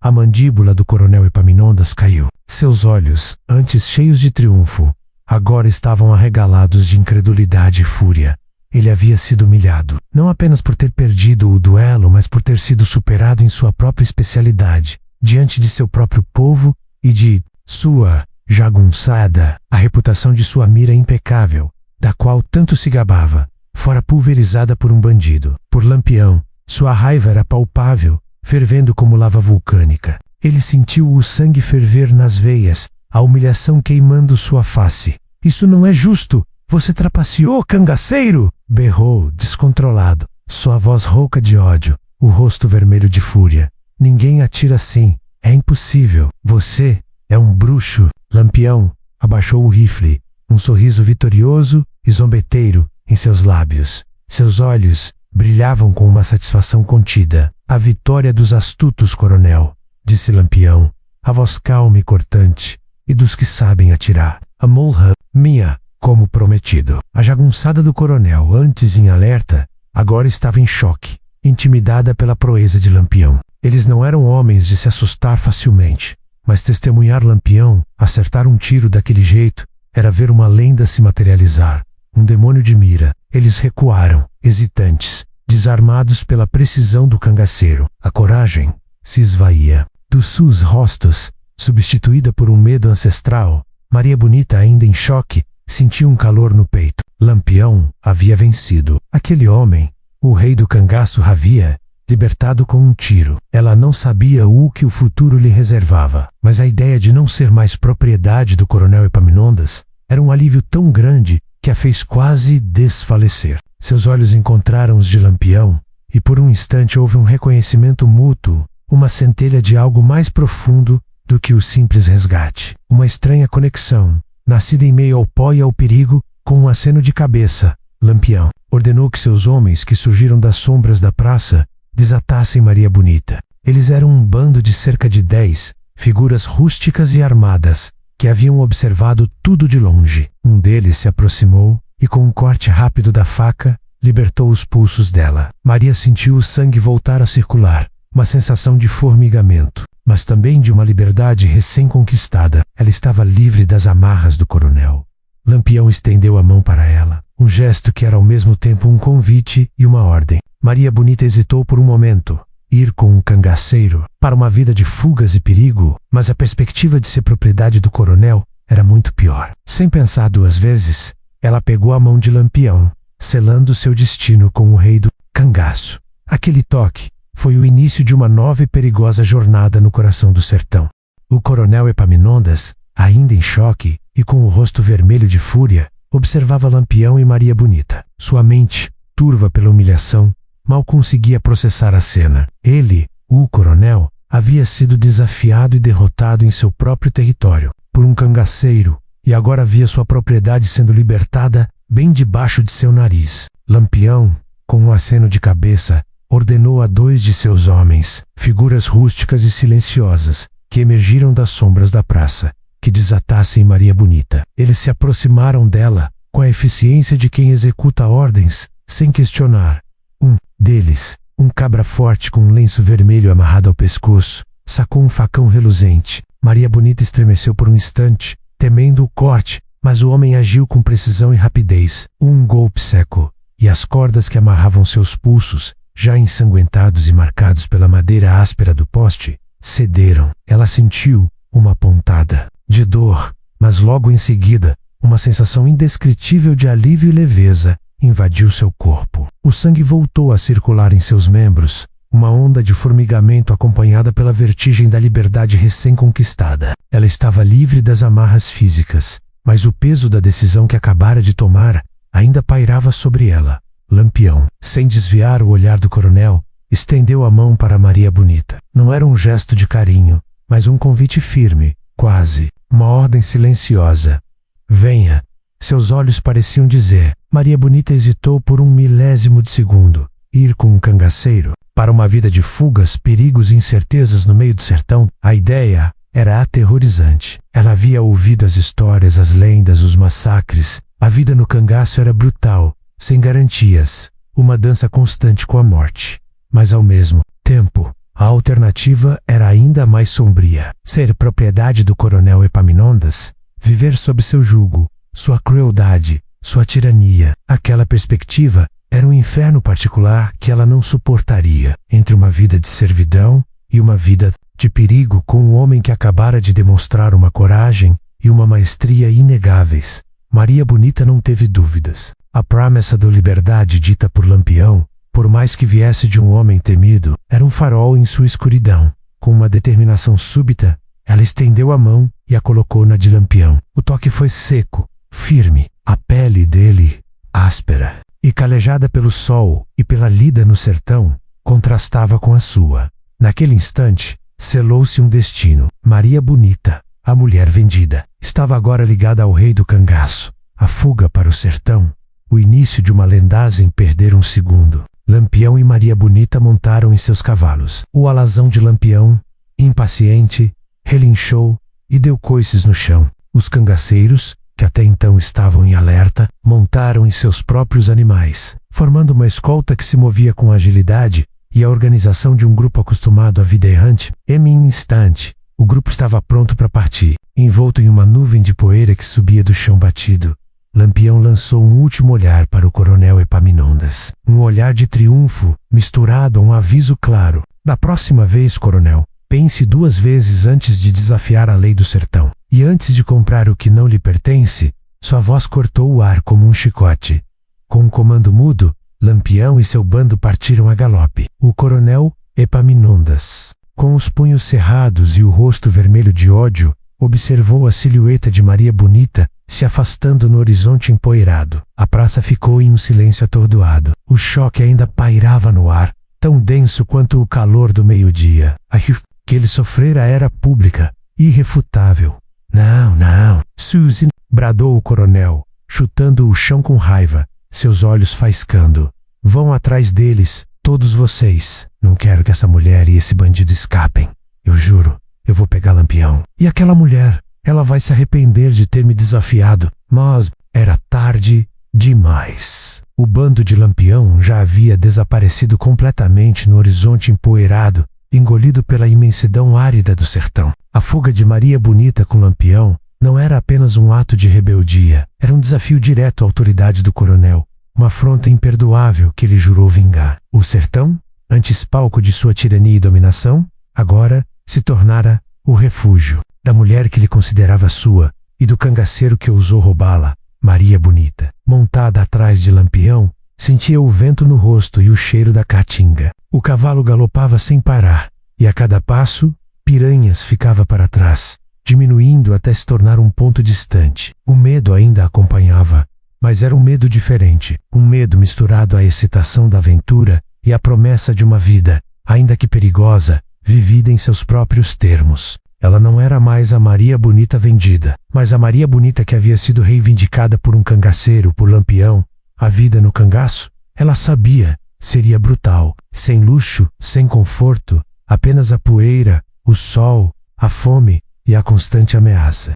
A mandíbula do coronel Epaminondas caiu. Seus olhos, antes cheios de triunfo, agora estavam arregalados de incredulidade e fúria. Ele havia sido humilhado, não apenas por ter perdido o duelo, mas por ter sido superado em sua própria especialidade, diante de seu próprio povo e de sua jagunçada. A reputação de sua mira impecável, da qual tanto se gabava, fora pulverizada por um bandido. Por Lampião, sua raiva era palpável, fervendo como lava vulcânica. Ele sentiu o sangue ferver nas veias, a humilhação queimando sua face. Isso não é justo! Você trapaceou, cangaceiro! Berrou, descontrolado, sua voz rouca de ódio, o rosto vermelho de fúria. Ninguém atira assim. É impossível. Você é um bruxo. Lampião abaixou o rifle, um sorriso vitorioso e zombeteiro em seus lábios. Seus olhos brilhavam com uma satisfação contida. A vitória dos astutos, coronel, disse Lampião, a voz calma e cortante, e dos que sabem atirar. A Mulha, minha, como prometido. A jagunçada do coronel, antes em alerta, agora estava em choque, intimidada pela proeza de Lampião. Eles não eram homens de se assustar facilmente, mas testemunhar Lampião acertar um tiro daquele jeito era ver uma lenda se materializar, um demônio de mira. Eles recuaram, hesitantes, desarmados pela precisão do cangaceiro. A coragem se esvaía. Dos seus rostos, substituída por um medo ancestral, Maria Bonita, ainda em choque, sentiu um calor no peito. Lampião havia vencido. Aquele homem, o rei do cangaço, havia libertado com um tiro. Ela não sabia o que o futuro lhe reservava, mas a ideia de não ser mais propriedade do coronel Epaminondas era um alívio tão grande que a fez quase desfalecer. Seus olhos encontraram os de Lampião, e por um instante houve um reconhecimento mútuo, uma centelha de algo mais profundo do que o simples resgate. Uma estranha conexão, nascida em meio ao pó e ao perigo, com um aceno de cabeça. Lampião ordenou que seus homens, que surgiram das sombras da praça, desatassem Maria Bonita. Eles eram um bando de cerca de 10 figuras rústicas e armadas, que haviam observado tudo de longe. Um deles se aproximou e, com um corte rápido da faca, libertou os pulsos dela. Maria sentiu o sangue voltar a circular, uma sensação de formigamento, mas também de uma liberdade recém-conquistada. Ela estava livre das amarras do coronel. Lampião estendeu a mão para ela, um gesto que era ao mesmo tempo um convite e uma ordem. Maria Bonita hesitou por um momento. Ir com um cangaceiro para uma vida de fugas e perigo, mas a perspectiva de ser propriedade do coronel era muito pior. Sem pensar duas vezes, ela pegou a mão de Lampião, selando seu destino com o rei do cangaço. Aquele toque foi o início de uma nova e perigosa jornada no coração do sertão. O coronel Epaminondas, ainda em choque e com o rosto vermelho de fúria, observava Lampião e Maria Bonita. Sua mente, turva pela humilhação, mal conseguia processar a cena. Ele, o coronel, havia sido desafiado e derrotado em seu próprio território por um cangaceiro, e agora via sua propriedade sendo libertada bem debaixo de seu nariz. Lampião, com um aceno de cabeça, ordenou a 2 de seus homens, figuras rústicas e silenciosas, que emergiram das sombras da praça, que desatassem Maria Bonita. Eles se aproximaram dela, com a eficiência de quem executa ordens, sem questionar. Um deles, um cabra forte com um lenço vermelho amarrado ao pescoço, sacou um facão reluzente. Maria Bonita estremeceu por um instante, temendo o corte, mas o homem agiu com precisão e rapidez. Um golpe seco, e as cordas que amarravam seus pulsos, já ensanguentados e marcados pela madeira áspera do poste, cederam. Ela sentiu uma pontada de dor, mas logo em seguida, uma sensação indescritível de alívio e leveza invadiu seu corpo. O sangue voltou a circular em seus membros, uma onda de formigamento acompanhada pela vertigem da liberdade recém-conquistada. Ela estava livre das amarras físicas, mas o peso da decisão que acabara de tomar ainda pairava sobre ela. Lampião, sem desviar o olhar do coronel, estendeu a mão para Maria Bonita. Não era um gesto de carinho, mas um convite firme, quase uma ordem silenciosa. Venha. Seus olhos pareciam dizer. Maria Bonita hesitou por um milésimo de segundo. Ir com um cangaceiro? Para uma vida de fugas, perigos e incertezas no meio do sertão, a ideia era aterrorizante. Ela havia ouvido as histórias, as lendas, os massacres. A vida no cangaço era brutal, sem garantias, uma dança constante com a morte. Mas ao mesmo tempo, a alternativa era ainda mais sombria. Ser propriedade do coronel Epaminondas, viver sob seu jugo, sua crueldade, sua tirania. Aquela perspectiva era um inferno particular que ela não suportaria. Entre uma vida de servidão e uma vida de perigo com um homem que acabara de demonstrar uma coragem e uma maestria inegáveis, Maria Bonita não teve dúvidas. A promessa da liberdade dita por Lampião, por mais que viesse de um homem temido, era um farol em sua escuridão. Com uma determinação súbita, ela estendeu a mão e a colocou na de Lampião. O toque foi seco, firme, a pele dele áspera e calejada pelo sol e pela lida no sertão, contrastava com a sua. Naquele instante, selou-se um destino. Maria Bonita, a mulher vendida, estava agora ligada ao rei do cangaço. A fuga para o sertão, o início de uma lendagem perder um segundo. Lampião e Maria Bonita montaram em seus cavalos. O alazão de Lampião, impaciente, relinchou e deu coices no chão. Os cangaceiros, que até então estavam em alerta, montaram em seus próprios animais, formando uma escolta que se movia com agilidade e a organização de um grupo acostumado à vida errante. Em um instante, o grupo estava pronto para partir, envolto em uma nuvem de poeira que subia do chão batido. Lampião lançou um último olhar para o coronel Epaminondas. Um olhar de triunfo, misturado a um aviso claro. Da próxima vez, coronel, pense 2 vezes antes de desafiar a lei do sertão. E antes de comprar o que não lhe pertence, sua voz cortou o ar como um chicote. Com um comando mudo, Lampião e seu bando partiram a galope. O coronel Epaminondas, com os punhos cerrados e o rosto vermelho de ódio, observou a silhueta de Maria Bonita se afastando no horizonte empoeirado. A praça ficou em um silêncio atordoado. O choque ainda pairava no ar, tão denso quanto o calor do meio-dia. A que ele sofrera era pública, irrefutável. Não, não, Suzy, bradou o coronel, chutando o chão com raiva, seus olhos faiscando. Vão atrás deles, todos vocês. Não quero que essa mulher e esse bandido escapem. Eu juro, eu vou pegar Lampião. E aquela mulher? Ela vai se arrepender de ter me desafiado, mas era tarde demais. O bando de Lampião já havia desaparecido completamente no horizonte empoeirado, engolido pela imensidão árida do sertão. A fuga de Maria Bonita com Lampião não era apenas um ato de rebeldia, era um desafio direto à autoridade do coronel, uma afronta imperdoável que ele jurou vingar. O sertão, antes palco de sua tirania e dominação, agora se tornara o refúgio da mulher que ele considerava sua e do cangaceiro que ousou roubá-la. Maria Bonita, montada atrás de Lampião, sentia o vento no rosto e o cheiro da caatinga. O cavalo galopava sem parar, e a cada passo, Piranhas ficava para trás, diminuindo até se tornar um ponto distante. O medo ainda a acompanhava, mas era um medo diferente, um medo misturado à excitação da aventura e à promessa de uma vida, ainda que perigosa, vivida em seus próprios termos. Ela não era mais a Maria Bonita vendida, mas a Maria Bonita que havia sido reivindicada por um cangaceiro, por Lampião. A vida no cangaço? Ela sabia seria brutal, sem luxo, sem conforto, apenas a poeira, o sol, a fome e a constante ameaça.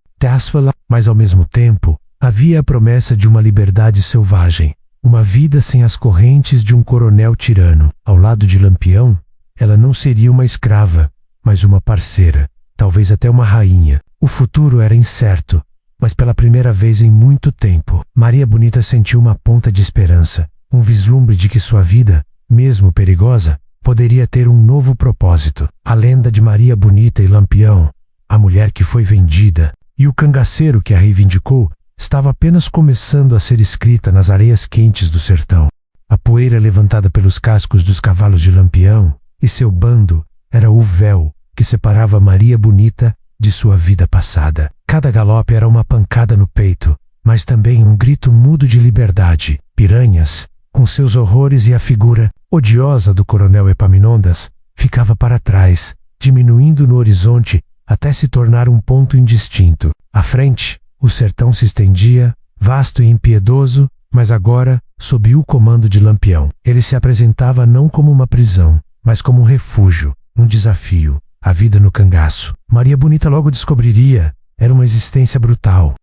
Mas ao mesmo tempo, havia a promessa de uma liberdade selvagem, uma vida sem as correntes de um coronel tirano. Ao lado de Lampião, ela não seria uma escrava, mas uma parceira, talvez até uma rainha. O futuro era incerto, mas pela primeira vez em muito tempo, Maria Bonita sentiu uma ponta de esperança, um vislumbre de que sua vida, mesmo perigosa, poderia ter um novo propósito. A lenda de Maria Bonita e Lampião, a mulher que foi vendida, e o cangaceiro que a reivindicou, estava apenas começando a ser escrita nas areias quentes do sertão. A poeira levantada pelos cascos dos cavalos de Lampião e seu bando era o véu que separava Maria Bonita de sua vida passada. Cada galope era uma pancada no peito, mas também um grito mudo de liberdade. Piranhas, com seus horrores e a figura odiosa do coronel Epaminondas, ficava para trás, diminuindo no horizonte até se tornar um ponto indistinto. À frente, o sertão se estendia, vasto e impiedoso, mas agora, sob o comando de Lampião. Ele se apresentava não como uma prisão, mas como um refúgio, um desafio. A vida no cangaço, Maria Bonita logo descobriria, era uma existência brutal.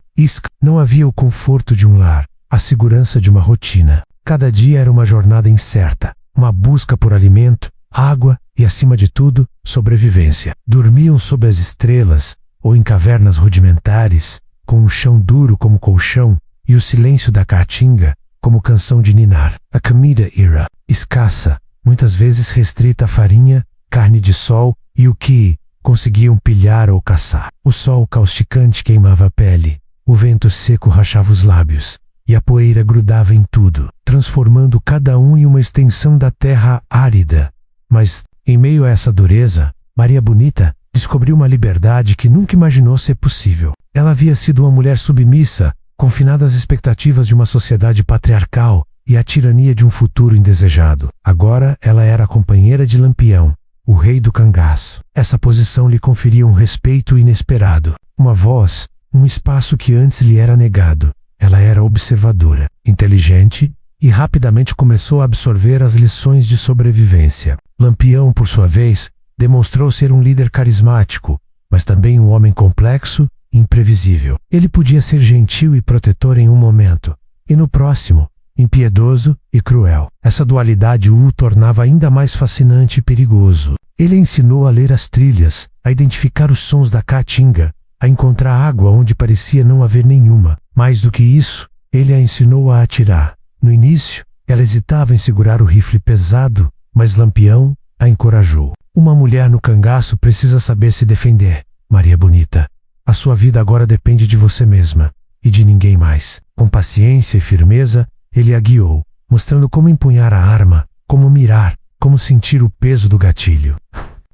Não havia o conforto de um lar, a segurança de uma rotina. Cada dia era uma jornada incerta, uma busca por alimento, água e, acima de tudo, sobrevivência. Dormiam sob as estrelas ou em cavernas rudimentares, com um chão duro como colchão e o silêncio da caatinga como canção de ninar. A comida era escassa, muitas vezes restrita a farinha, carne de sol e o que conseguiam pilhar ou caçar. O sol causticante queimava a pele, o vento seco rachava os lábios, e a poeira grudava em tudo, transformando cada um em uma extensão da terra árida. Mas, em meio a essa dureza, Maria Bonita descobriu uma liberdade que nunca imaginou ser possível. Ela havia sido uma mulher submissa, confinada às expectativas de uma sociedade patriarcal e à tirania de um futuro indesejado. Agora ela era a companheira de Lampião, o rei do cangaço. Essa posição lhe conferia um respeito inesperado, uma voz, um espaço que antes lhe era negado. Ela era observadora, inteligente e rapidamente começou a absorver as lições de sobrevivência. Lampião, por sua vez, demonstrou ser um líder carismático, mas também um homem complexo e imprevisível. Ele podia ser gentil e protetor em um momento, e no próximo, impiedoso e cruel. Essa dualidade o tornava ainda mais fascinante e perigoso. Ele ensinou a ler as trilhas, a identificar os sons da caatinga, a encontrar água onde parecia não haver nenhuma. Mais do que isso, ele a ensinou a atirar. No início, ela hesitava em segurar o rifle pesado, mas Lampião a encorajou. Uma mulher no cangaço precisa saber se defender, Maria Bonita. A sua vida agora depende de você mesma, e de ninguém mais. Com paciência e firmeza, ele a guiou, mostrando como empunhar a arma, como mirar, como sentir o peso do gatilho.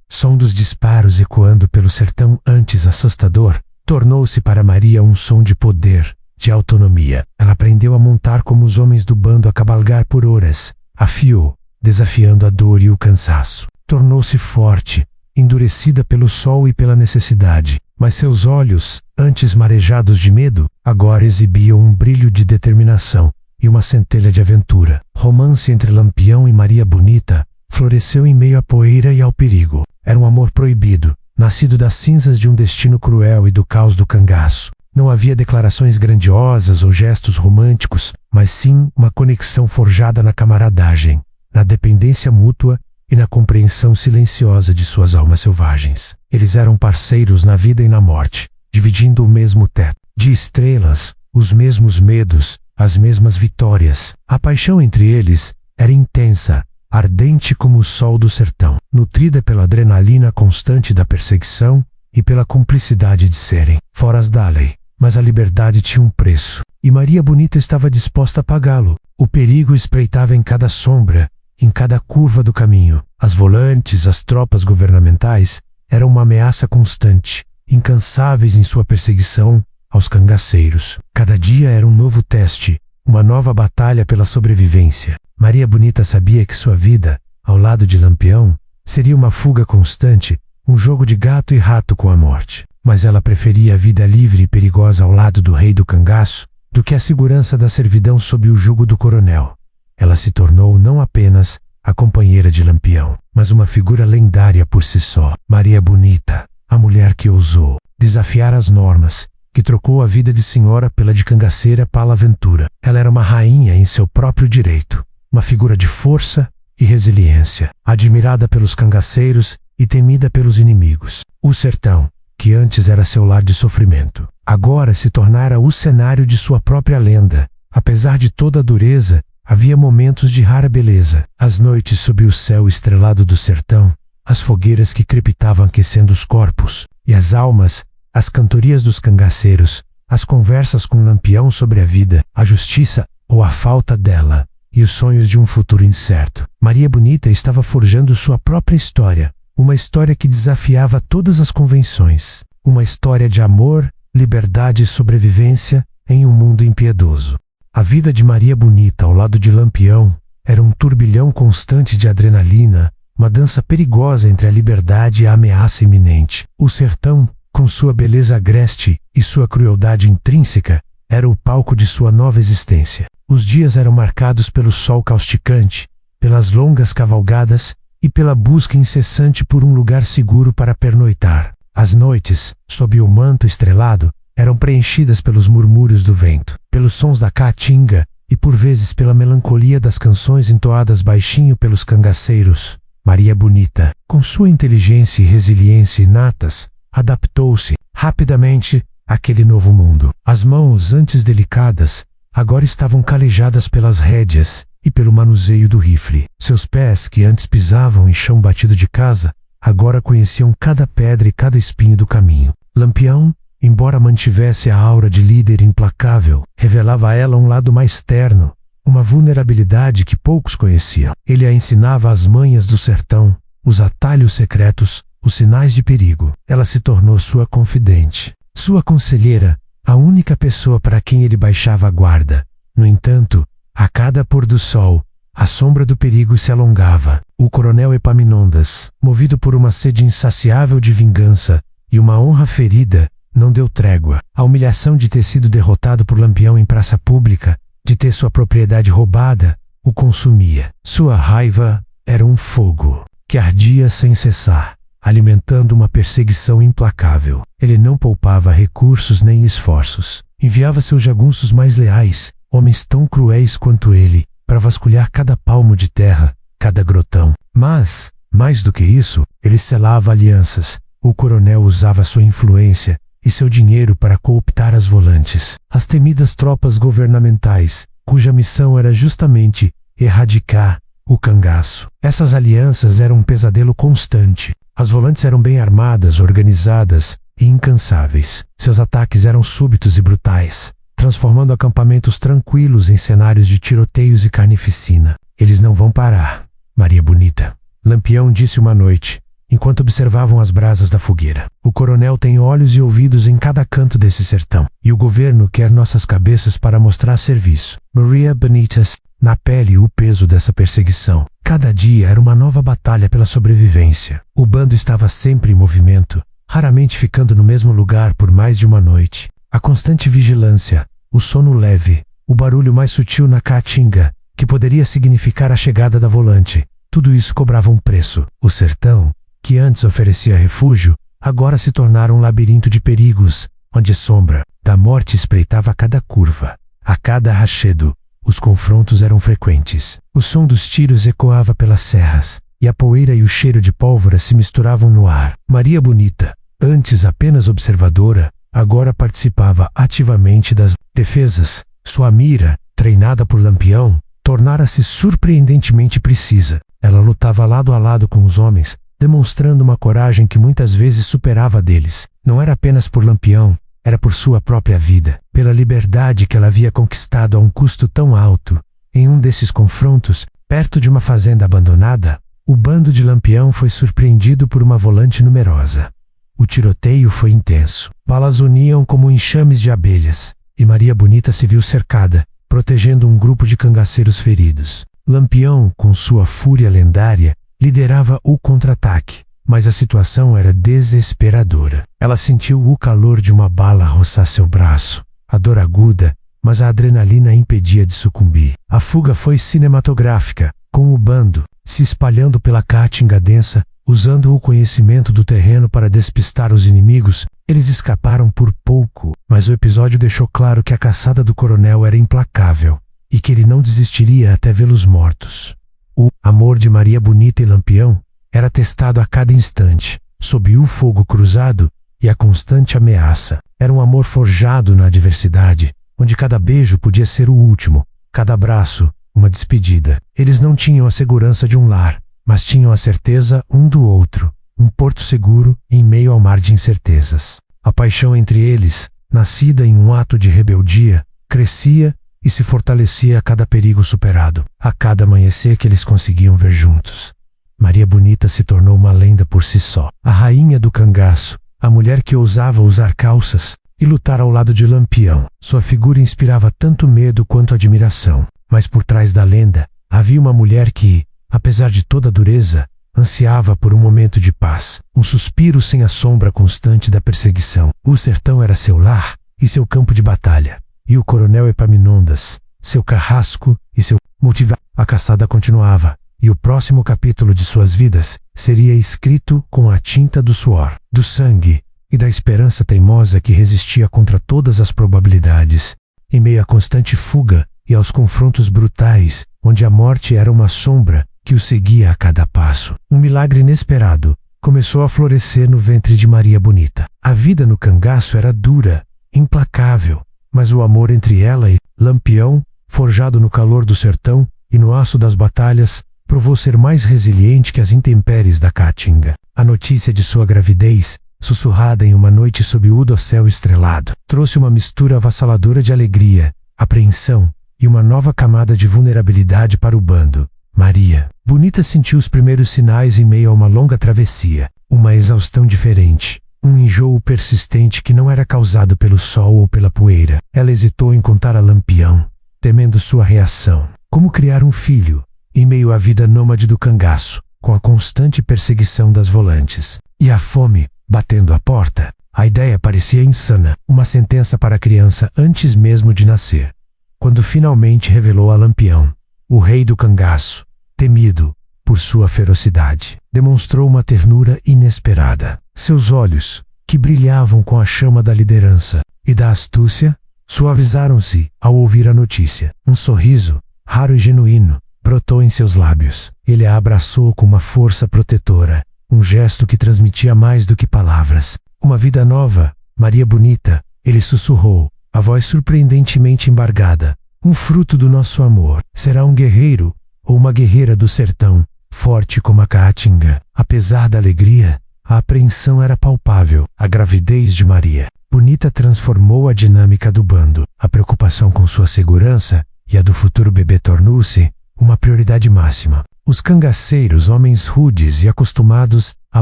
Som dos disparos ecoando pelo sertão antes assustador, tornou-se para Maria um som de poder, de autonomia. Ela aprendeu a montar como os homens do bando a cavalgar por horas, afiou, desafiando a dor e o cansaço. Tornou-se forte, endurecida pelo sol e pela necessidade, mas seus olhos, antes marejados de medo, agora exibiam um brilho de determinação e uma centelha de aventura. Romance entre Lampião e Maria Bonita floresceu em meio à poeira e ao perigo. Era um amor proibido, nascido das cinzas de um destino cruel e do caos do cangaço. Não havia declarações grandiosas ou gestos românticos, mas sim uma conexão forjada na camaradagem, na dependência mútua e na compreensão silenciosa de suas almas selvagens. Eles eram parceiros na vida e na morte, dividindo o mesmo teto. De estrelas, os mesmos medos, as mesmas vitórias. A paixão entre eles era intensa, ardente como o sol do sertão, nutrida pela adrenalina constante da perseguição e pela cumplicidade de serem foras da lei. Mas a liberdade tinha um preço, e Maria Bonita estava disposta a pagá-lo. O perigo espreitava em cada sombra, em cada curva do caminho. As volantes, as tropas governamentais, eram uma ameaça constante, incansáveis em sua perseguição aos cangaceiros. Cada dia era um novo teste, uma nova batalha pela sobrevivência. Maria Bonita sabia que sua vida, ao lado de Lampião, seria uma fuga constante, um jogo de gato e rato com a morte. Mas ela preferia a vida livre e perigosa ao lado do rei do cangaço do que a segurança da servidão sob o jugo do coronel. Ela se tornou não apenas a companheira de Lampião, mas uma figura lendária por si só. Maria Bonita, a mulher que ousou desafiar as normas, que trocou a vida de senhora pela de cangaceira Palaventura. Ela era uma rainha em seu próprio direito, uma figura de força e resiliência, admirada pelos cangaceiros e temida pelos inimigos. O sertão, que antes era seu lar de sofrimento, agora se tornara o cenário de sua própria lenda. Apesar de toda a dureza, havia momentos de rara beleza. As noites sob o céu estrelado do sertão, as fogueiras que crepitavam aquecendo os corpos e as almas, as cantorias dos cangaceiros, as conversas com Lampião sobre a vida, a justiça ou a falta dela, e os sonhos de um futuro incerto. Maria Bonita estava forjando sua própria história, uma história que desafiava todas as convenções, uma história de amor, liberdade e sobrevivência em um mundo impiedoso. A vida de Maria Bonita ao lado de Lampião era um turbilhão constante de adrenalina, uma dança perigosa entre a liberdade e a ameaça iminente. O sertão, com sua beleza agreste e sua crueldade intrínseca, era o palco de sua nova existência. Os dias eram marcados pelo sol causticante, pelas longas cavalgadas e pela busca incessante por um lugar seguro para pernoitar. As noites, sob o manto estrelado, eram preenchidas pelos murmúrios do vento, pelos sons da caatinga e por vezes pela melancolia das canções entoadas baixinho pelos cangaceiros. Maria Bonita, com sua inteligência e resiliência inatas, adaptou-se rapidamente àquele novo mundo. As mãos, antes delicadas, agora estavam calejadas pelas rédeas e pelo manuseio do rifle. Seus pés, que antes pisavam em chão batido de casa, agora conheciam cada pedra e cada espinho do caminho. Lampião, embora mantivesse a aura de líder implacável, revelava a ela um lado mais terno, uma vulnerabilidade que poucos conheciam. Ele a ensinava as manhas do sertão, os atalhos secretos, os sinais de perigo. Ela se tornou sua confidente, sua conselheira, a única pessoa para quem ele baixava a guarda. No entanto, a cada pôr do sol, a sombra do perigo se alongava. O coronel Epaminondas, movido por uma sede insaciável de vingança e uma honra ferida, não deu trégua. A humilhação de ter sido derrotado por Lampião em praça pública, de ter sua propriedade roubada, o consumia. Sua raiva era um fogo que ardia sem cessar, alimentando uma perseguição implacável. Ele não poupava recursos nem esforços. Enviava seus jagunços mais leais, homens tão cruéis quanto ele, para vasculhar cada palmo de terra, cada grotão. Mas, mais do que isso, ele selava alianças. O coronel usava sua influência e seu dinheiro para cooptar as volantes, as temidas tropas governamentais, cuja missão era justamente erradicar o cangaço. Essas alianças eram um pesadelo constante. As volantes eram bem armadas, organizadas e incansáveis. Seus ataques eram súbitos e brutais, transformando acampamentos tranquilos em cenários de tiroteios e carnificina. Eles não vão parar, Maria Bonita, Lampião disse uma noite, enquanto observavam as brasas da fogueira. O coronel tem olhos e ouvidos em cada canto desse sertão, e o governo quer nossas cabeças para mostrar serviço. Maria Bonita, na pele o peso dessa perseguição. Cada dia era uma nova batalha pela sobrevivência. O bando estava sempre em movimento, raramente ficando no mesmo lugar por mais de uma noite. A constante vigilância, o sono leve, o barulho mais sutil na caatinga, que poderia significar a chegada da volante, tudo isso cobrava um preço. O sertão, que antes oferecia refúgio, agora se tornara um labirinto de perigos, onde a sombra da morte espreitava a cada curva, a cada arrachedo. Os confrontos eram frequentes. O som dos tiros ecoava pelas serras, e a poeira e o cheiro de pólvora se misturavam no ar. Maria Bonita, antes apenas observadora, agora participava ativamente das defesas. Sua mira, treinada por Lampião, tornara-se surpreendentemente precisa. Ela lutava lado a lado com os homens, demonstrando uma coragem que muitas vezes superava a deles. Não era apenas por Lampião, era por sua própria vida, pela liberdade que ela havia conquistado a um custo tão alto. Em um desses confrontos, perto de uma fazenda abandonada, o bando de Lampião foi surpreendido por uma volante numerosa. O tiroteio foi intenso. Balas uniam como enxames de abelhas, e Maria Bonita se viu cercada, protegendo um grupo de cangaceiros feridos. Lampião, com sua fúria lendária, liderava o contra-ataque, mas a situação era desesperadora. Ela sentiu o calor de uma bala roçar seu braço, a dor aguda, mas a adrenalina a impedia de sucumbir. A fuga foi cinematográfica, com o bando, se espalhando pela caatinga densa, usando o conhecimento do terreno para despistar os inimigos. Eles escaparam por pouco, mas o episódio deixou claro que a caçada do coronel era implacável e que ele não desistiria até vê-los mortos. O amor de Maria Bonita e Lampião era testado a cada instante, sob o fogo cruzado e a constante ameaça. Era um amor forjado na adversidade, onde cada beijo podia ser o último, cada abraço uma despedida. Eles não tinham a segurança de um lar, mas tinham a certeza um do outro, um porto seguro em meio ao mar de incertezas. A paixão entre eles, nascida em um ato de rebeldia, crescia e se fortalecia a cada perigo superado, a cada amanhecer que eles conseguiam ver juntos. Maria Bonita se tornou uma lenda por si só, a rainha do cangaço, a mulher que ousava usar calças e lutar ao lado de Lampião. Sua figura inspirava tanto medo quanto admiração, mas por trás da lenda havia uma mulher que, apesar de toda a dureza, ansiava por um momento de paz, um suspiro sem a sombra constante da perseguição. O sertão era seu lar e seu campo de batalha, e o coronel Epaminondas, seu carrasco e seu motivador. A caçada continuava, e o próximo capítulo de suas vidas seria escrito com a tinta do suor, do sangue e da esperança teimosa que resistia contra todas as probabilidades, em meio à constante fuga e aos confrontos brutais, onde a morte era uma sombra que o seguia a cada passo. Um milagre inesperado começou a florescer no ventre de Maria Bonita. A vida no cangaço era dura, implacável, mas o amor entre ela e Lampião, forjado no calor do sertão e no aço das batalhas, provou ser mais resiliente que as intempéries da caatinga. A notícia de sua gravidez, sussurrada em uma noite sob o dossel estrelado, trouxe uma mistura avassaladora de alegria, apreensão e uma nova camada de vulnerabilidade para o bando. Maria Bonita sentiu os primeiros sinais em meio a uma longa travessia, uma exaustão diferente, um enjoo persistente que não era causado pelo sol ou pela poeira. Ela hesitou em contar a Lampião, temendo sua reação. Como criar um filho, em meio à vida nômade do cangaço, com a constante perseguição das volantes e a fome batendo à porta? A ideia parecia insana, uma sentença para a criança antes mesmo de nascer. Quando finalmente revelou a Lampião, o rei do cangaço, temido por sua ferocidade, demonstrou uma ternura inesperada. Seus olhos, que brilhavam com a chama da liderança e da astúcia, suavizaram-se ao ouvir a notícia. Um sorriso, raro e genuíno, brotou em seus lábios. Ele a abraçou com uma força protetora, um gesto que transmitia mais do que palavras. Uma vida nova, Maria Bonita, ele sussurrou, a voz surpreendentemente embargada. Um fruto do nosso amor. Será um guerreiro ou uma guerreira do sertão, forte como a caatinga. Apesar da alegria, a apreensão era palpável. A gravidez de Maria Bonita transformou a dinâmica do bando. A preocupação com sua segurança e a do futuro bebê tornou-se uma prioridade máxima. Os cangaceiros, homens rudes e acostumados à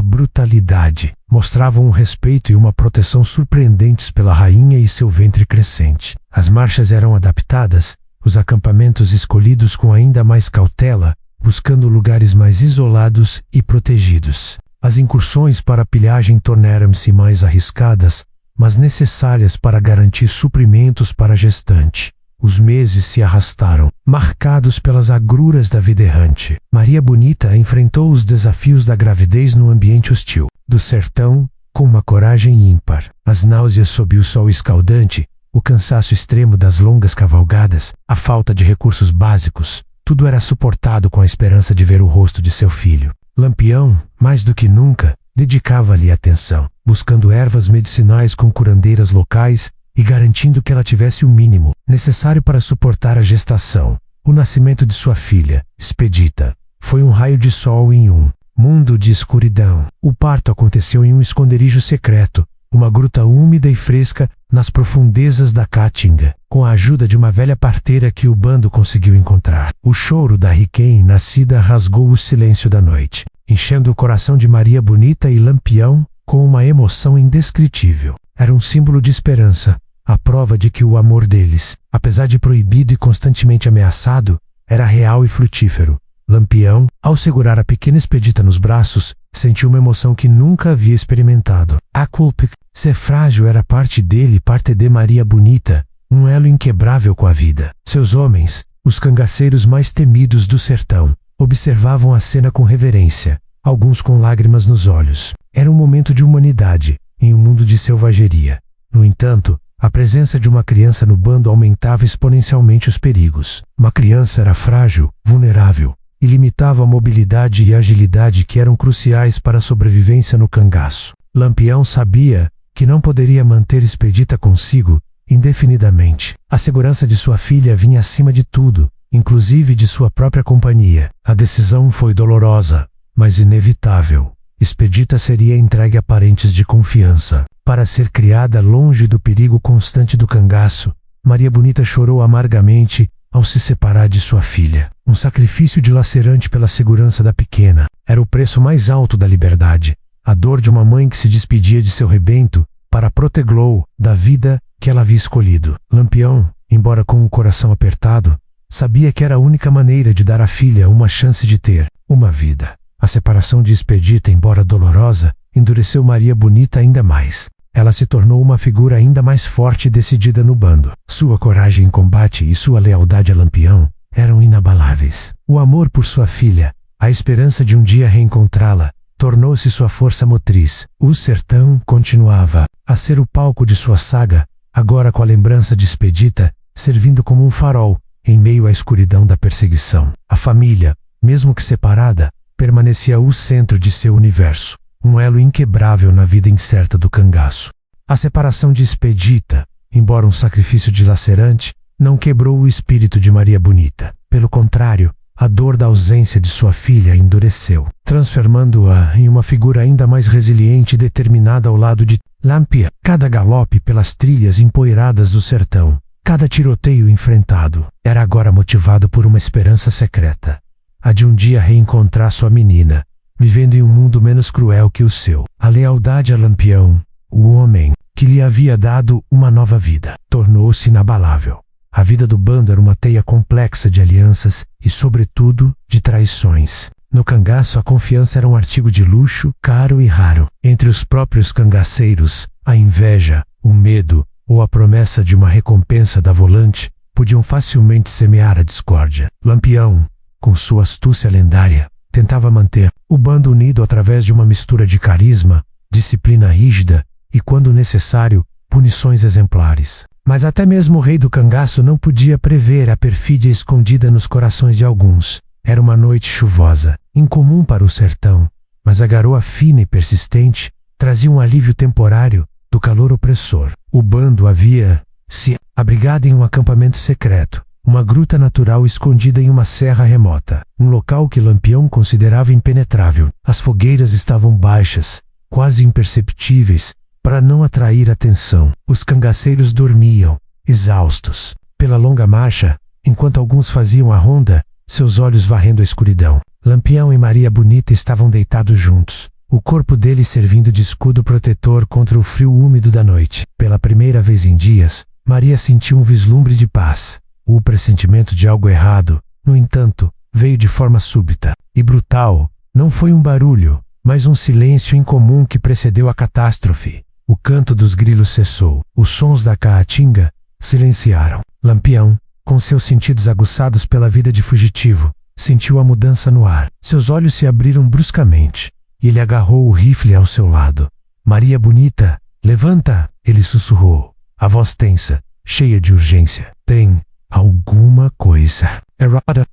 brutalidade, mostravam um respeito e uma proteção surpreendentes pela rainha e seu ventre crescente. As marchas eram adaptadas, os acampamentos escolhidos com ainda mais cautela, buscando lugares mais isolados e protegidos. As incursões para a pilhagem tornaram-se mais arriscadas, mas necessárias para garantir suprimentos para a gestante. Os meses se arrastaram, marcados pelas agruras da vida errante. Maria Bonita enfrentou os desafios da gravidez no ambiente hostil do sertão com uma coragem ímpar. As náuseas sob o sol escaldante, o cansaço extremo das longas cavalgadas, a falta de recursos básicos, tudo era suportado com a esperança de ver o rosto de seu filho. Lampião, mais do que nunca, dedicava-lhe atenção, buscando ervas medicinais com curandeiras locais e garantindo que ela tivesse o mínimo necessário para suportar a gestação. O nascimento de sua filha, Expedita, foi um raio de sol em um mundo de escuridão. O parto aconteceu em um esconderijo secreto, uma gruta úmida e fresca nas profundezas da caatinga, com a ajuda de uma velha parteira que o bando conseguiu encontrar. O choro da recém-nascida rasgou o silêncio da noite, enchendo o coração de Maria Bonita e Lampião com uma emoção indescritível. Era um símbolo de esperança, a prova de que o amor deles, apesar de proibido e constantemente ameaçado, era real e frutífero. Lampião, ao segurar a pequena Expedita nos braços, sentiu uma emoção que nunca havia experimentado. A culpa, ser frágil era parte dele e parte de Maria Bonita, um elo inquebrável com a vida. Seus homens, os cangaceiros mais temidos do sertão, observavam a cena com reverência, alguns com lágrimas nos olhos. Era um momento de humanidade, em um mundo de selvageria. No entanto, a presença de uma criança no bando aumentava exponencialmente os perigos. Uma criança era frágil, vulnerável, e limitava a mobilidade e agilidade que eram cruciais para a sobrevivência no cangaço. Lampião sabia que não poderia manter Expedita consigo indefinidamente. A segurança de sua filha vinha acima de tudo, inclusive de sua própria companhia. A decisão foi dolorosa, mas inevitável. Expedita seria entregue a parentes de confiança, para ser criada longe do perigo constante do cangaço. Maria Bonita chorou amargamente ao se separar de sua filha. Um sacrifício dilacerante pela segurança da pequena. Era o preço mais alto da liberdade. A dor de uma mãe que se despedia de seu rebento para protegê-lo da vida que ela havia escolhido. Lampião, embora com o coração apertado, sabia que era a única maneira de dar à filha uma chance de ter uma vida. A separação de Expedita, embora dolorosa, endureceu Maria Bonita ainda mais. Ela se tornou uma figura ainda mais forte e decidida no bando. Sua coragem em combate e sua lealdade a Lampião eram inabaláveis. O amor por sua filha, a esperança de um dia reencontrá-la, tornou-se sua força motriz. O sertão continuava a ser o palco de sua saga, agora com a lembrança de Expedita servindo como um farol em meio à escuridão da perseguição. A família, mesmo que separada, permanecia o centro de seu universo, um elo inquebrável na vida incerta do cangaço. A separação de Expedita, embora um sacrifício dilacerante, não quebrou o espírito de Maria Bonita. Pelo contrário, a dor da ausência de sua filha a endureceu, transformando-a em uma figura ainda mais resiliente e determinada ao lado de Lampião. Cada galope pelas trilhas empoeiradas do sertão, cada tiroteio enfrentado, era agora motivado por uma esperança secreta, a de um dia reencontrar sua menina, vivendo em um mundo menos cruel que o seu. A lealdade a Lampião, o homem que lhe havia dado uma nova vida, tornou-se inabalável. A vida do bando era uma teia complexa de alianças e, sobretudo, de traições. No cangaço, a confiança era um artigo de luxo, caro e raro. Entre os próprios cangaceiros, a inveja, o medo ou a promessa de uma recompensa da volante podiam facilmente semear a discórdia. Lampião, com sua astúcia lendária, tentava manter o bando unido através de uma mistura de carisma, disciplina rígida e, quando necessário, punições exemplares. Mas até mesmo o rei do cangaço não podia prever a perfídia escondida nos corações de alguns. Era uma noite chuvosa, incomum para o sertão, mas a garoa fina e persistente trazia um alívio temporário do calor opressor. O bando havia se abrigado em um acampamento secreto, uma gruta natural escondida em uma serra remota, um local que Lampião considerava impenetrável. As fogueiras estavam baixas, quase imperceptíveis, para não atrair atenção. Os cangaceiros dormiam, exaustos, pela longa marcha, enquanto alguns faziam a ronda, seus olhos varrendo a escuridão. Lampião e Maria Bonita estavam deitados juntos, o corpo deles servindo de escudo protetor contra o frio úmido da noite. Pela primeira vez em dias, Maria sentiu um vislumbre de paz. O pressentimento de algo errado, no entanto, veio de forma súbita e brutal. Não foi um barulho, mas um silêncio incomum que precedeu a catástrofe. O canto dos grilos cessou. Os sons da caatinga silenciaram. Lampião, com seus sentidos aguçados pela vida de fugitivo, sentiu a mudança no ar. Seus olhos se abriram bruscamente, e ele agarrou o rifle ao seu lado. Maria Bonita, levanta! Ele sussurrou, a voz tensa, cheia de urgência. Tem alguma coisa.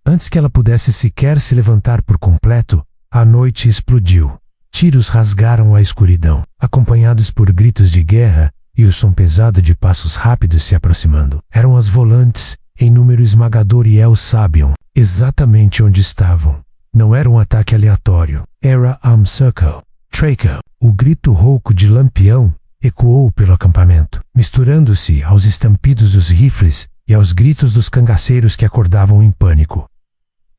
Antes que ela pudesse sequer se levantar por completo, a noite explodiu. Tiros rasgaram a escuridão, acompanhados por gritos de guerra e o som pesado de passos rápidos se aproximando. Eram as volantes, em número esmagador, e elas sabiam exatamente onde estavam. Não era um ataque aleatório. Era Circle. Tracker. O grito rouco de Lampião ecoou pelo acampamento, misturando-se aos estampidos dos rifles e aos gritos dos cangaceiros que acordavam em pânico.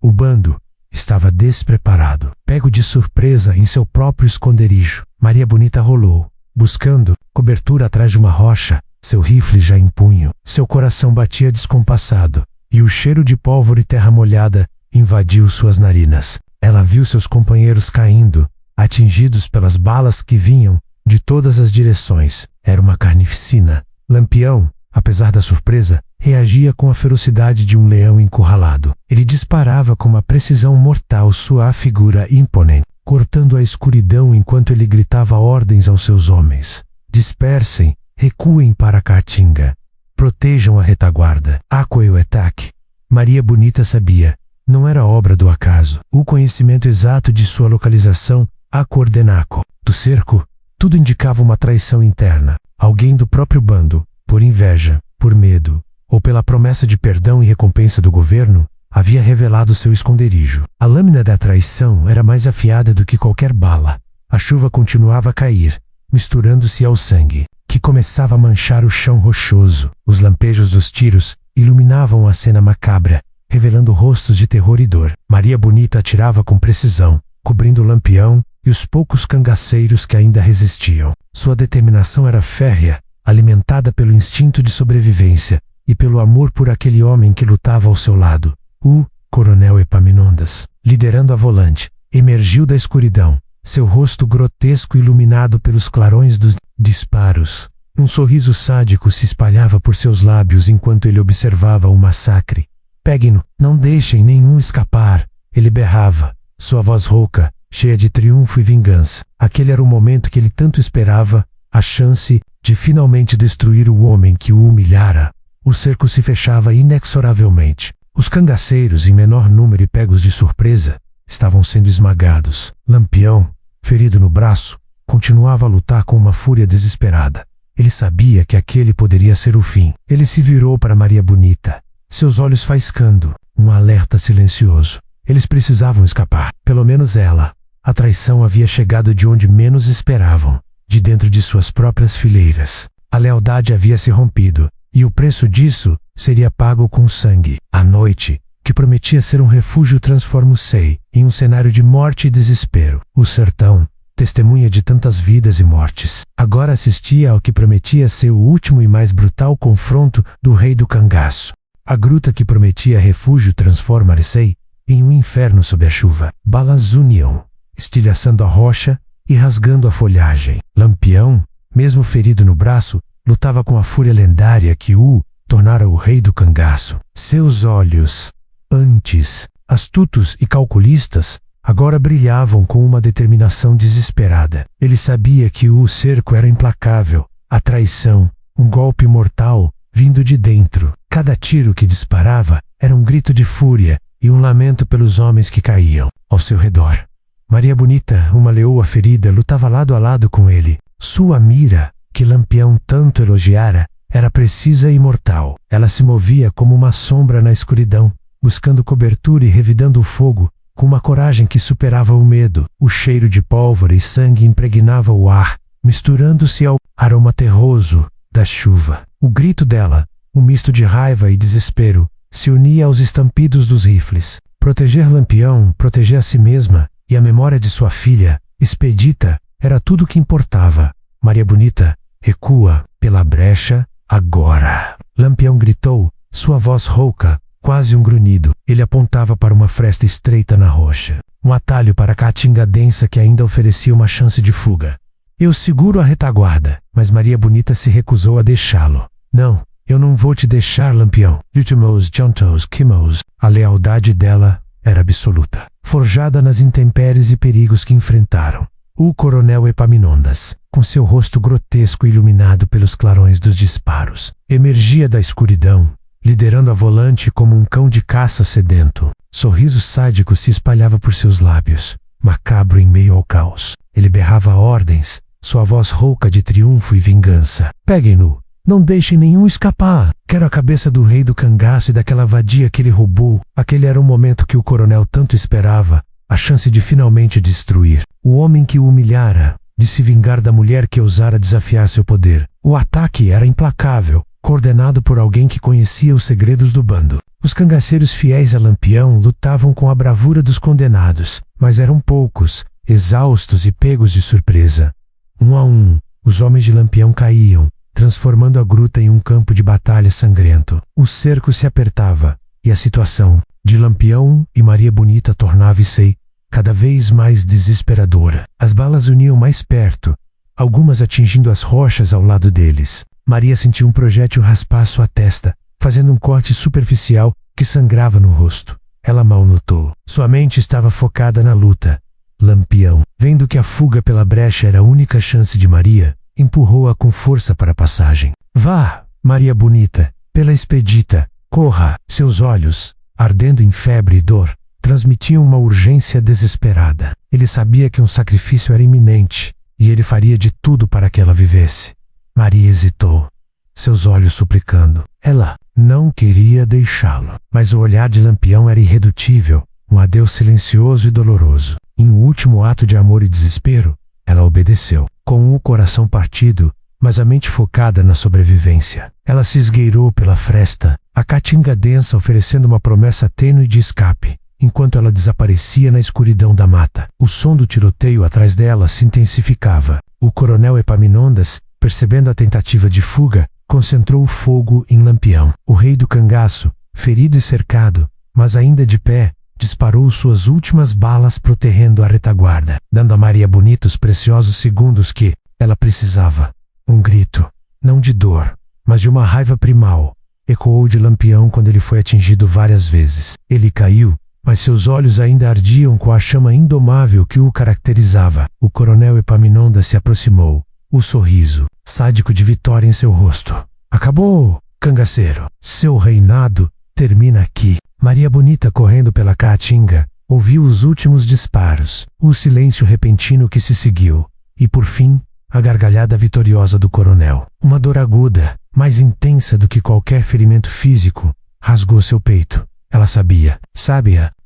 O bando estava despreparado, pego de surpresa em seu próprio esconderijo. Maria Bonita rolou, buscando cobertura atrás de uma rocha, seu rifle já em punho. Seu coração batia descompassado, e o cheiro de pólvora e terra molhada invadiu suas narinas. Ela viu seus companheiros caindo, atingidos pelas balas que vinham de todas as direções. Era uma carnificina. Lampião, apesar da surpresa, reagia com a ferocidade de um leão encurralado. Ele disparava com uma precisão mortal sua figura imponente, cortando a escuridão enquanto ele gritava ordens aos seus homens. Dispersem, recuem para a Caatinga. Protejam a retaguarda. Aqueuetac. Maria Bonita sabia. Não era obra do acaso. O conhecimento exato de sua localização, a coordenaco, do cerco, tudo indicava uma traição interna. Alguém do próprio bando, por inveja, por medo, ou pela promessa de perdão e recompensa do governo, havia revelado seu esconderijo. A lâmina da traição era mais afiada do que qualquer bala. A chuva continuava a cair, misturando-se ao sangue, que começava a manchar o chão rochoso. Os lampejos dos tiros iluminavam a cena macabra, revelando rostos de terror e dor. Maria Bonita atirava com precisão, cobrindo o Lampião e os poucos cangaceiros que ainda resistiam. Sua determinação era férrea, alimentada pelo instinto de sobrevivência e pelo amor por aquele homem que lutava ao seu lado. O Coronel Epaminondas, liderando a volante, emergiu da escuridão, seu rosto grotesco iluminado pelos clarões dos disparos. Um sorriso sádico se espalhava por seus lábios enquanto ele observava o massacre. Peguem-no, não deixem nenhum escapar, ele berrava, sua voz rouca, cheia de triunfo e vingança. Aquele era o momento que ele tanto esperava, a chance de finalmente destruir o homem que o humilhara. O cerco se fechava inexoravelmente. Os cangaceiros, em menor número e pegos de surpresa, estavam sendo esmagados. Lampião, ferido no braço, continuava a lutar com uma fúria desesperada. Ele sabia que aquele poderia ser o fim. Ele se virou para Maria Bonita, seus olhos faiscando, um alerta silencioso. Eles precisavam escapar. Pelo menos ela. A traição havia chegado de onde menos esperavam, de dentro de suas próprias fileiras. A lealdade havia se rompido, e o preço disso seria pago com sangue. A noite, que prometia ser um refúgio, transformou-se em um cenário de morte e desespero. O sertão, testemunha de tantas vidas e mortes, agora assistia ao que prometia ser o último e mais brutal confronto do rei do cangaço. A gruta que prometia refúgio transformar-se em um inferno sob a chuva. Balas uniam, estilhaçando a rocha e rasgando a folhagem. Lampião, mesmo ferido no braço, lutava com a fúria lendária que o tornara o rei do cangaço. Seus olhos, antes astutos e calculistas, agora brilhavam com uma determinação desesperada. Ele sabia que o cerco era implacável, a traição, um golpe mortal, vindo de dentro. Cada tiro que disparava era um grito de fúria e um lamento pelos homens que caíam ao seu redor. Maria Bonita, uma leoa ferida, lutava lado a lado com ele. Sua mira, que Lampião tanto elogiara, era precisa e mortal. Ela se movia como uma sombra na escuridão, buscando cobertura e revidando o fogo, com uma coragem que superava o medo. O cheiro de pólvora e sangue impregnava o ar, misturando-se ao aroma terroso da chuva. O grito dela, um misto de raiva e desespero, se unia aos estampidos dos rifles. Proteger Lampião, proteger a si mesma e a memória de sua filha, Expedita, era tudo o que importava. Maria Bonita, recua pela brecha, agora. Lampião gritou, sua voz rouca, quase um grunhido. Ele apontava para uma fresta estreita na rocha, um atalho para a caatinga densa que ainda oferecia uma chance de fuga. Eu seguro a retaguarda, mas Maria Bonita se recusou a deixá-lo. Não, eu não vou te deixar, Lampião. Lutimos, juntos, quimos. A lealdade dela era absoluta, forjada nas intempéries e perigos que enfrentaram. O Coronel Epaminondas, com seu rosto grotesco iluminado pelos clarões dos disparos, emergia da escuridão, liderando a volante como um cão de caça sedento. Sorriso sádico se espalhava por seus lábios, macabro em meio ao caos. Ele berrava ordens, sua voz rouca de triunfo e vingança. Peguem-no! Não deixem nenhum escapar! Quero a cabeça do rei do cangaço e daquela vadia que ele roubou. Aquele era o momento que o coronel tanto esperava, a chance de finalmente destruir. O homem que o humilhara, de se vingar da mulher que ousara desafiar seu poder. O ataque era implacável, coordenado por alguém que conhecia os segredos do bando. Os cangaceiros fiéis a Lampião lutavam com a bravura dos condenados, mas eram poucos, exaustos e pegos de surpresa. Um a um, os homens de Lampião caíam, transformando a gruta em um campo de batalha sangrento. O cerco se apertava, e a situação de Lampião e Maria Bonita tornava-se cada vez mais desesperadora. As balas uniam mais perto, algumas atingindo as rochas ao lado deles. Maria sentiu um projétil raspar sua testa, fazendo um corte superficial que sangrava no rosto. Ela mal notou. Sua mente estava focada na luta. Lampião, vendo que a fuga pela brecha era a única chance de Maria, empurrou-a com força para a passagem. Vá, Maria bonita, pela expedita, corra! Seus olhos, ardendo em febre e dor, transmitiam uma urgência desesperada. Ele sabia que um sacrifício era iminente, e ele faria de tudo para que ela vivesse. Maria hesitou, seus olhos suplicando. Ela não queria deixá-lo, mas o olhar de Lampião era irredutível, um adeus silencioso e doloroso. Em um último ato de amor e desespero, ela obedeceu, com o coração partido, mas a mente focada na sobrevivência. Ela se esgueirou pela fresta, a caatinga densa oferecendo uma promessa tênue de escape, enquanto ela desaparecia na escuridão da mata. O som do tiroteio atrás dela se intensificava. O coronel Epaminondas, percebendo a tentativa de fuga, concentrou o fogo em Lampião. O rei do cangaço, ferido e cercado, mas ainda de pé, disparou suas últimas balas protegendo a retaguarda, dando a Maria bonita os preciosos segundos que ela precisava. Um grito, não de dor, mas de uma raiva primal, ecoou de Lampião quando ele foi atingido várias vezes. Ele caiu, mas seus olhos ainda ardiam com a chama indomável que o caracterizava. O coronel Epaminondas se aproximou, o sorriso sádico de vitória em seu rosto. Acabou, cangaceiro. Seu reinado termina aqui. Maria bonita, correndo pela caatinga, ouviu os últimos disparos, o silêncio repentino que se seguiu, e por fim, a gargalhada vitoriosa do coronel. Uma dor aguda, mais intensa do que qualquer ferimento físico, rasgou seu peito. Ela sabia,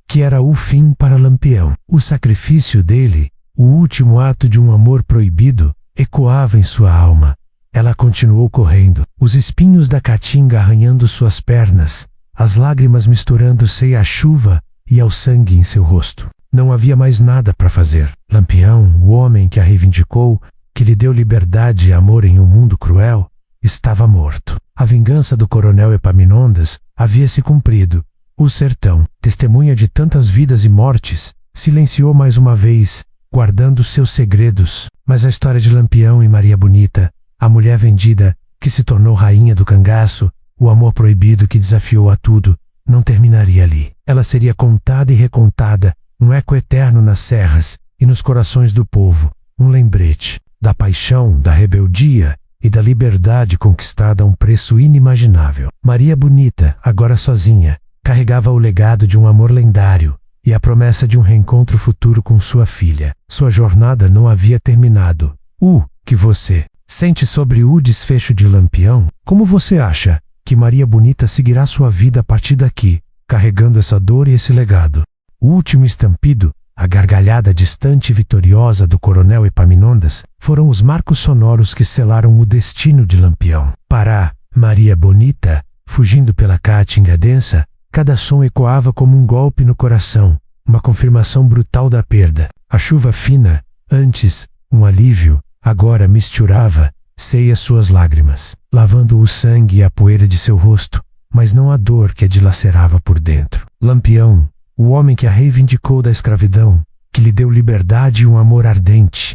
que era o fim para Lampião. O sacrifício dele, o último ato de um amor proibido, ecoava em sua alma. Ela continuou correndo, os espinhos da caatinga arranhando suas pernas, as lágrimas misturando-se à chuva e ao sangue em seu rosto. Não havia mais nada para fazer. Lampião, o homem que a reivindicou, que lhe deu liberdade e amor em um mundo cruel, estava morto. A vingança do coronel Epaminondas havia se cumprido. O sertão, testemunha de tantas vidas e mortes, silenciou mais uma vez, guardando seus segredos. Mas a história de Lampião e Maria bonita, a mulher vendida, que se tornou rainha do cangaço, o amor proibido que desafiou a tudo, não terminaria ali. Ela seria contada e recontada, um eco eterno nas serras e nos corações do povo, um lembrete da paixão, da rebeldia e da liberdade conquistada a um preço inimaginável. Maria bonita, agora sozinha, carregava o legado de um amor lendário e a promessa de um reencontro futuro com sua filha. Sua jornada não havia terminado. Que você sente sobre o desfecho de Lampião? Como você acha que Maria bonita seguirá sua vida a partir daqui, carregando essa dor e esse legado? O último estampido, a gargalhada distante e vitoriosa do coronel Epaminondas, foram os marcos sonoros que selaram o destino de Lampião. Para Maria bonita, fugindo pela caatinga densa, cada som ecoava como um golpe no coração, uma confirmação brutal da perda. A chuva fina, antes um alívio, agora misturava-se às suas lágrimas, lavando o sangue e a poeira de seu rosto, mas não a dor que a dilacerava por dentro. Lampião, o homem que a reivindicou da escravidão, que lhe deu liberdade e um amor ardente.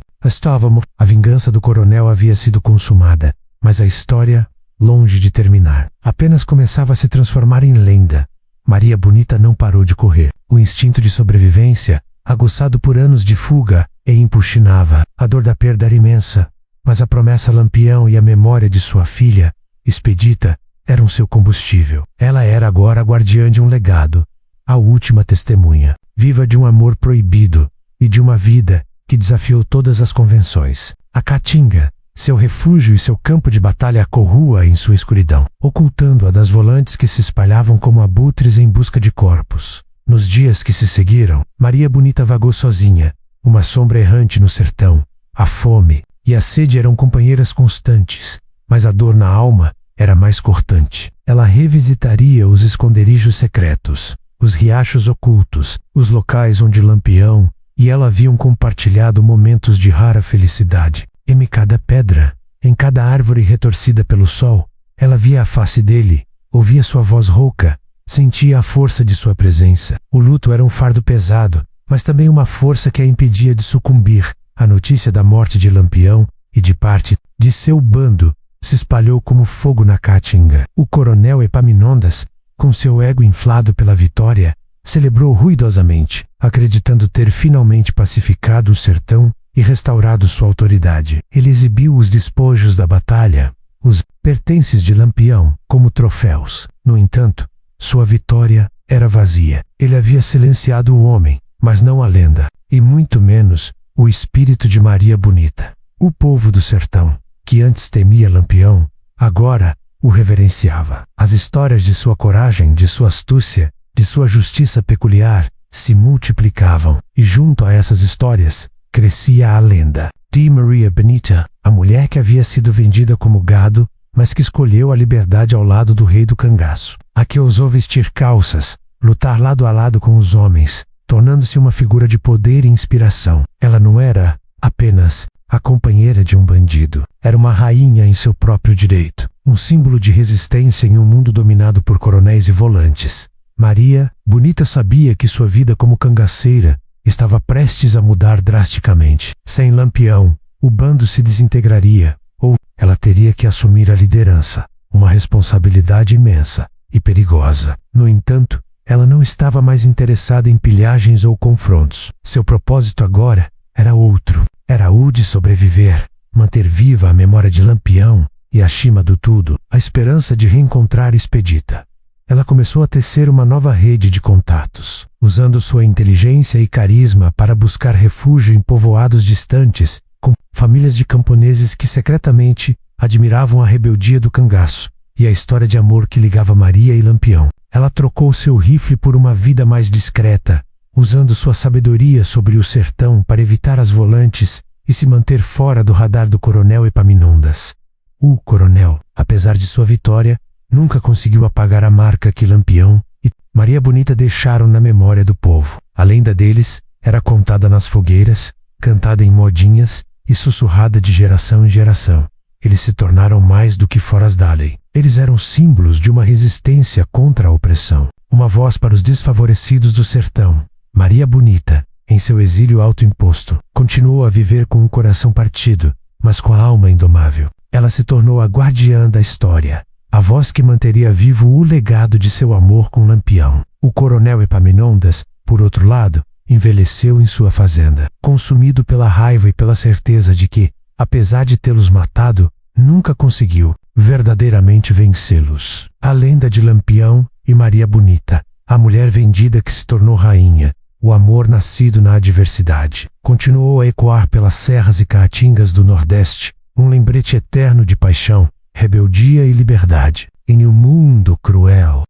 A vingança do coronel havia sido consumada, mas a história, longe de terminar, apenas começava a se transformar em lenda. Maria bonita não parou de correr. O instinto de sobrevivência, aguçado por anos de fuga, e empuxinava. A dor da perda era imensa, mas a promessa Lampião e a memória de sua filha, Expedita, eram seu combustível. Ela era agora a guardiã de um legado, a última testemunha, viva de um amor proibido e de uma vida que desafiou todas as convenções. A caatinga, seu refúgio e seu campo de batalha corrua em sua escuridão, ocultando-a das volantes que se espalhavam como abutres em busca de corpos. Nos dias que se seguiram, Maria bonita vagou sozinha, uma sombra errante no sertão. A fome e a sede eram companheiras constantes, mas a dor na alma era mais cortante. Ela revisitaria os esconderijos secretos, os riachos ocultos, os locais onde Lampião e ela haviam compartilhado momentos de rara felicidade. Em cada pedra, em cada árvore retorcida pelo sol, ela via a face dele, ouvia sua voz rouca, sentia a força de sua presença. O luto era um fardo pesado, mas também uma força que a impedia de sucumbir. A notícia da morte de Lampião e de parte de seu bando se espalhou como fogo na Caatinga. O coronel Epaminondas, com seu ego inflado pela vitória, celebrou ruidosamente, acreditando ter finalmente pacificado o sertão e restaurado sua autoridade. Ele exibiu os despojos da batalha, os pertences de Lampião, como troféus. No entanto, sua vitória era vazia. Ele havia silenciado o homem, mas não a lenda, e muito menos o espírito de Maria Bonita. O povo do sertão, que antes temia Lampião, agora o reverenciava. As histórias de sua coragem, de sua astúcia, de sua justiça peculiar se multiplicavam, e junto a essas histórias crescia a lenda de Maria Bonita, a mulher que havia sido vendida como gado, mas que escolheu a liberdade ao lado do rei do cangaço, a que ousou vestir calças, lutar lado a lado com os homens, tornando-se uma figura de poder e inspiração. Ela não era apenas a companheira de um bandido, era uma rainha em seu próprio direito, um símbolo de resistência em um mundo dominado por coronéis e volantes. Maria Bonita sabia que sua vida como cangaceira estava prestes a mudar drasticamente. Sem Lampião, o bando se desintegraria, ou ela teria que assumir a liderança, uma responsabilidade imensa e perigosa. No entanto, ela não estava mais interessada em pilhagens ou confrontos. Seu propósito agora era outro. Era o de sobreviver, manter viva a memória de Lampião e, acima do tudo, a esperança de reencontrar Expedita. Ela começou a tecer uma nova rede de contatos, usando sua inteligência e carisma para buscar refúgio em povoados distantes, com famílias de camponeses que secretamente admiravam a rebeldia do cangaço e a história de amor que ligava Maria e Lampião. Ela trocou seu rifle por uma vida mais discreta, usando sua sabedoria sobre o sertão para evitar as volantes e se manter fora do radar do coronel Epaminondas. O coronel, apesar de sua vitória, nunca conseguiu apagar a marca que Lampião e Maria Bonita deixaram na memória do povo. A lenda deles era contada nas fogueiras, cantada em modinhas e sussurrada de geração em geração. Eles se tornaram mais do que foras da lei. Eles eram símbolos de uma resistência contra a opressão, uma voz para os desfavorecidos do sertão. Maria Bonita, em seu exílio autoimposto, continuou a viver com o coração partido, mas com a alma indomável. Ela se tornou a guardiã da história, a voz que manteria vivo o legado de seu amor com Lampião. O coronel Epaminondas, por outro lado, envelheceu em sua fazenda, consumido pela raiva e pela certeza de que, apesar de tê-los matado, nunca conseguiu verdadeiramente vencê-los. A lenda de Lampião e Maria Bonita, a mulher vendida que se tornou rainha, o amor nascido na adversidade, continuou a ecoar pelas serras e caatingas do Nordeste, um lembrete eterno de paixão, rebeldia e liberdade. Em um mundo cruel,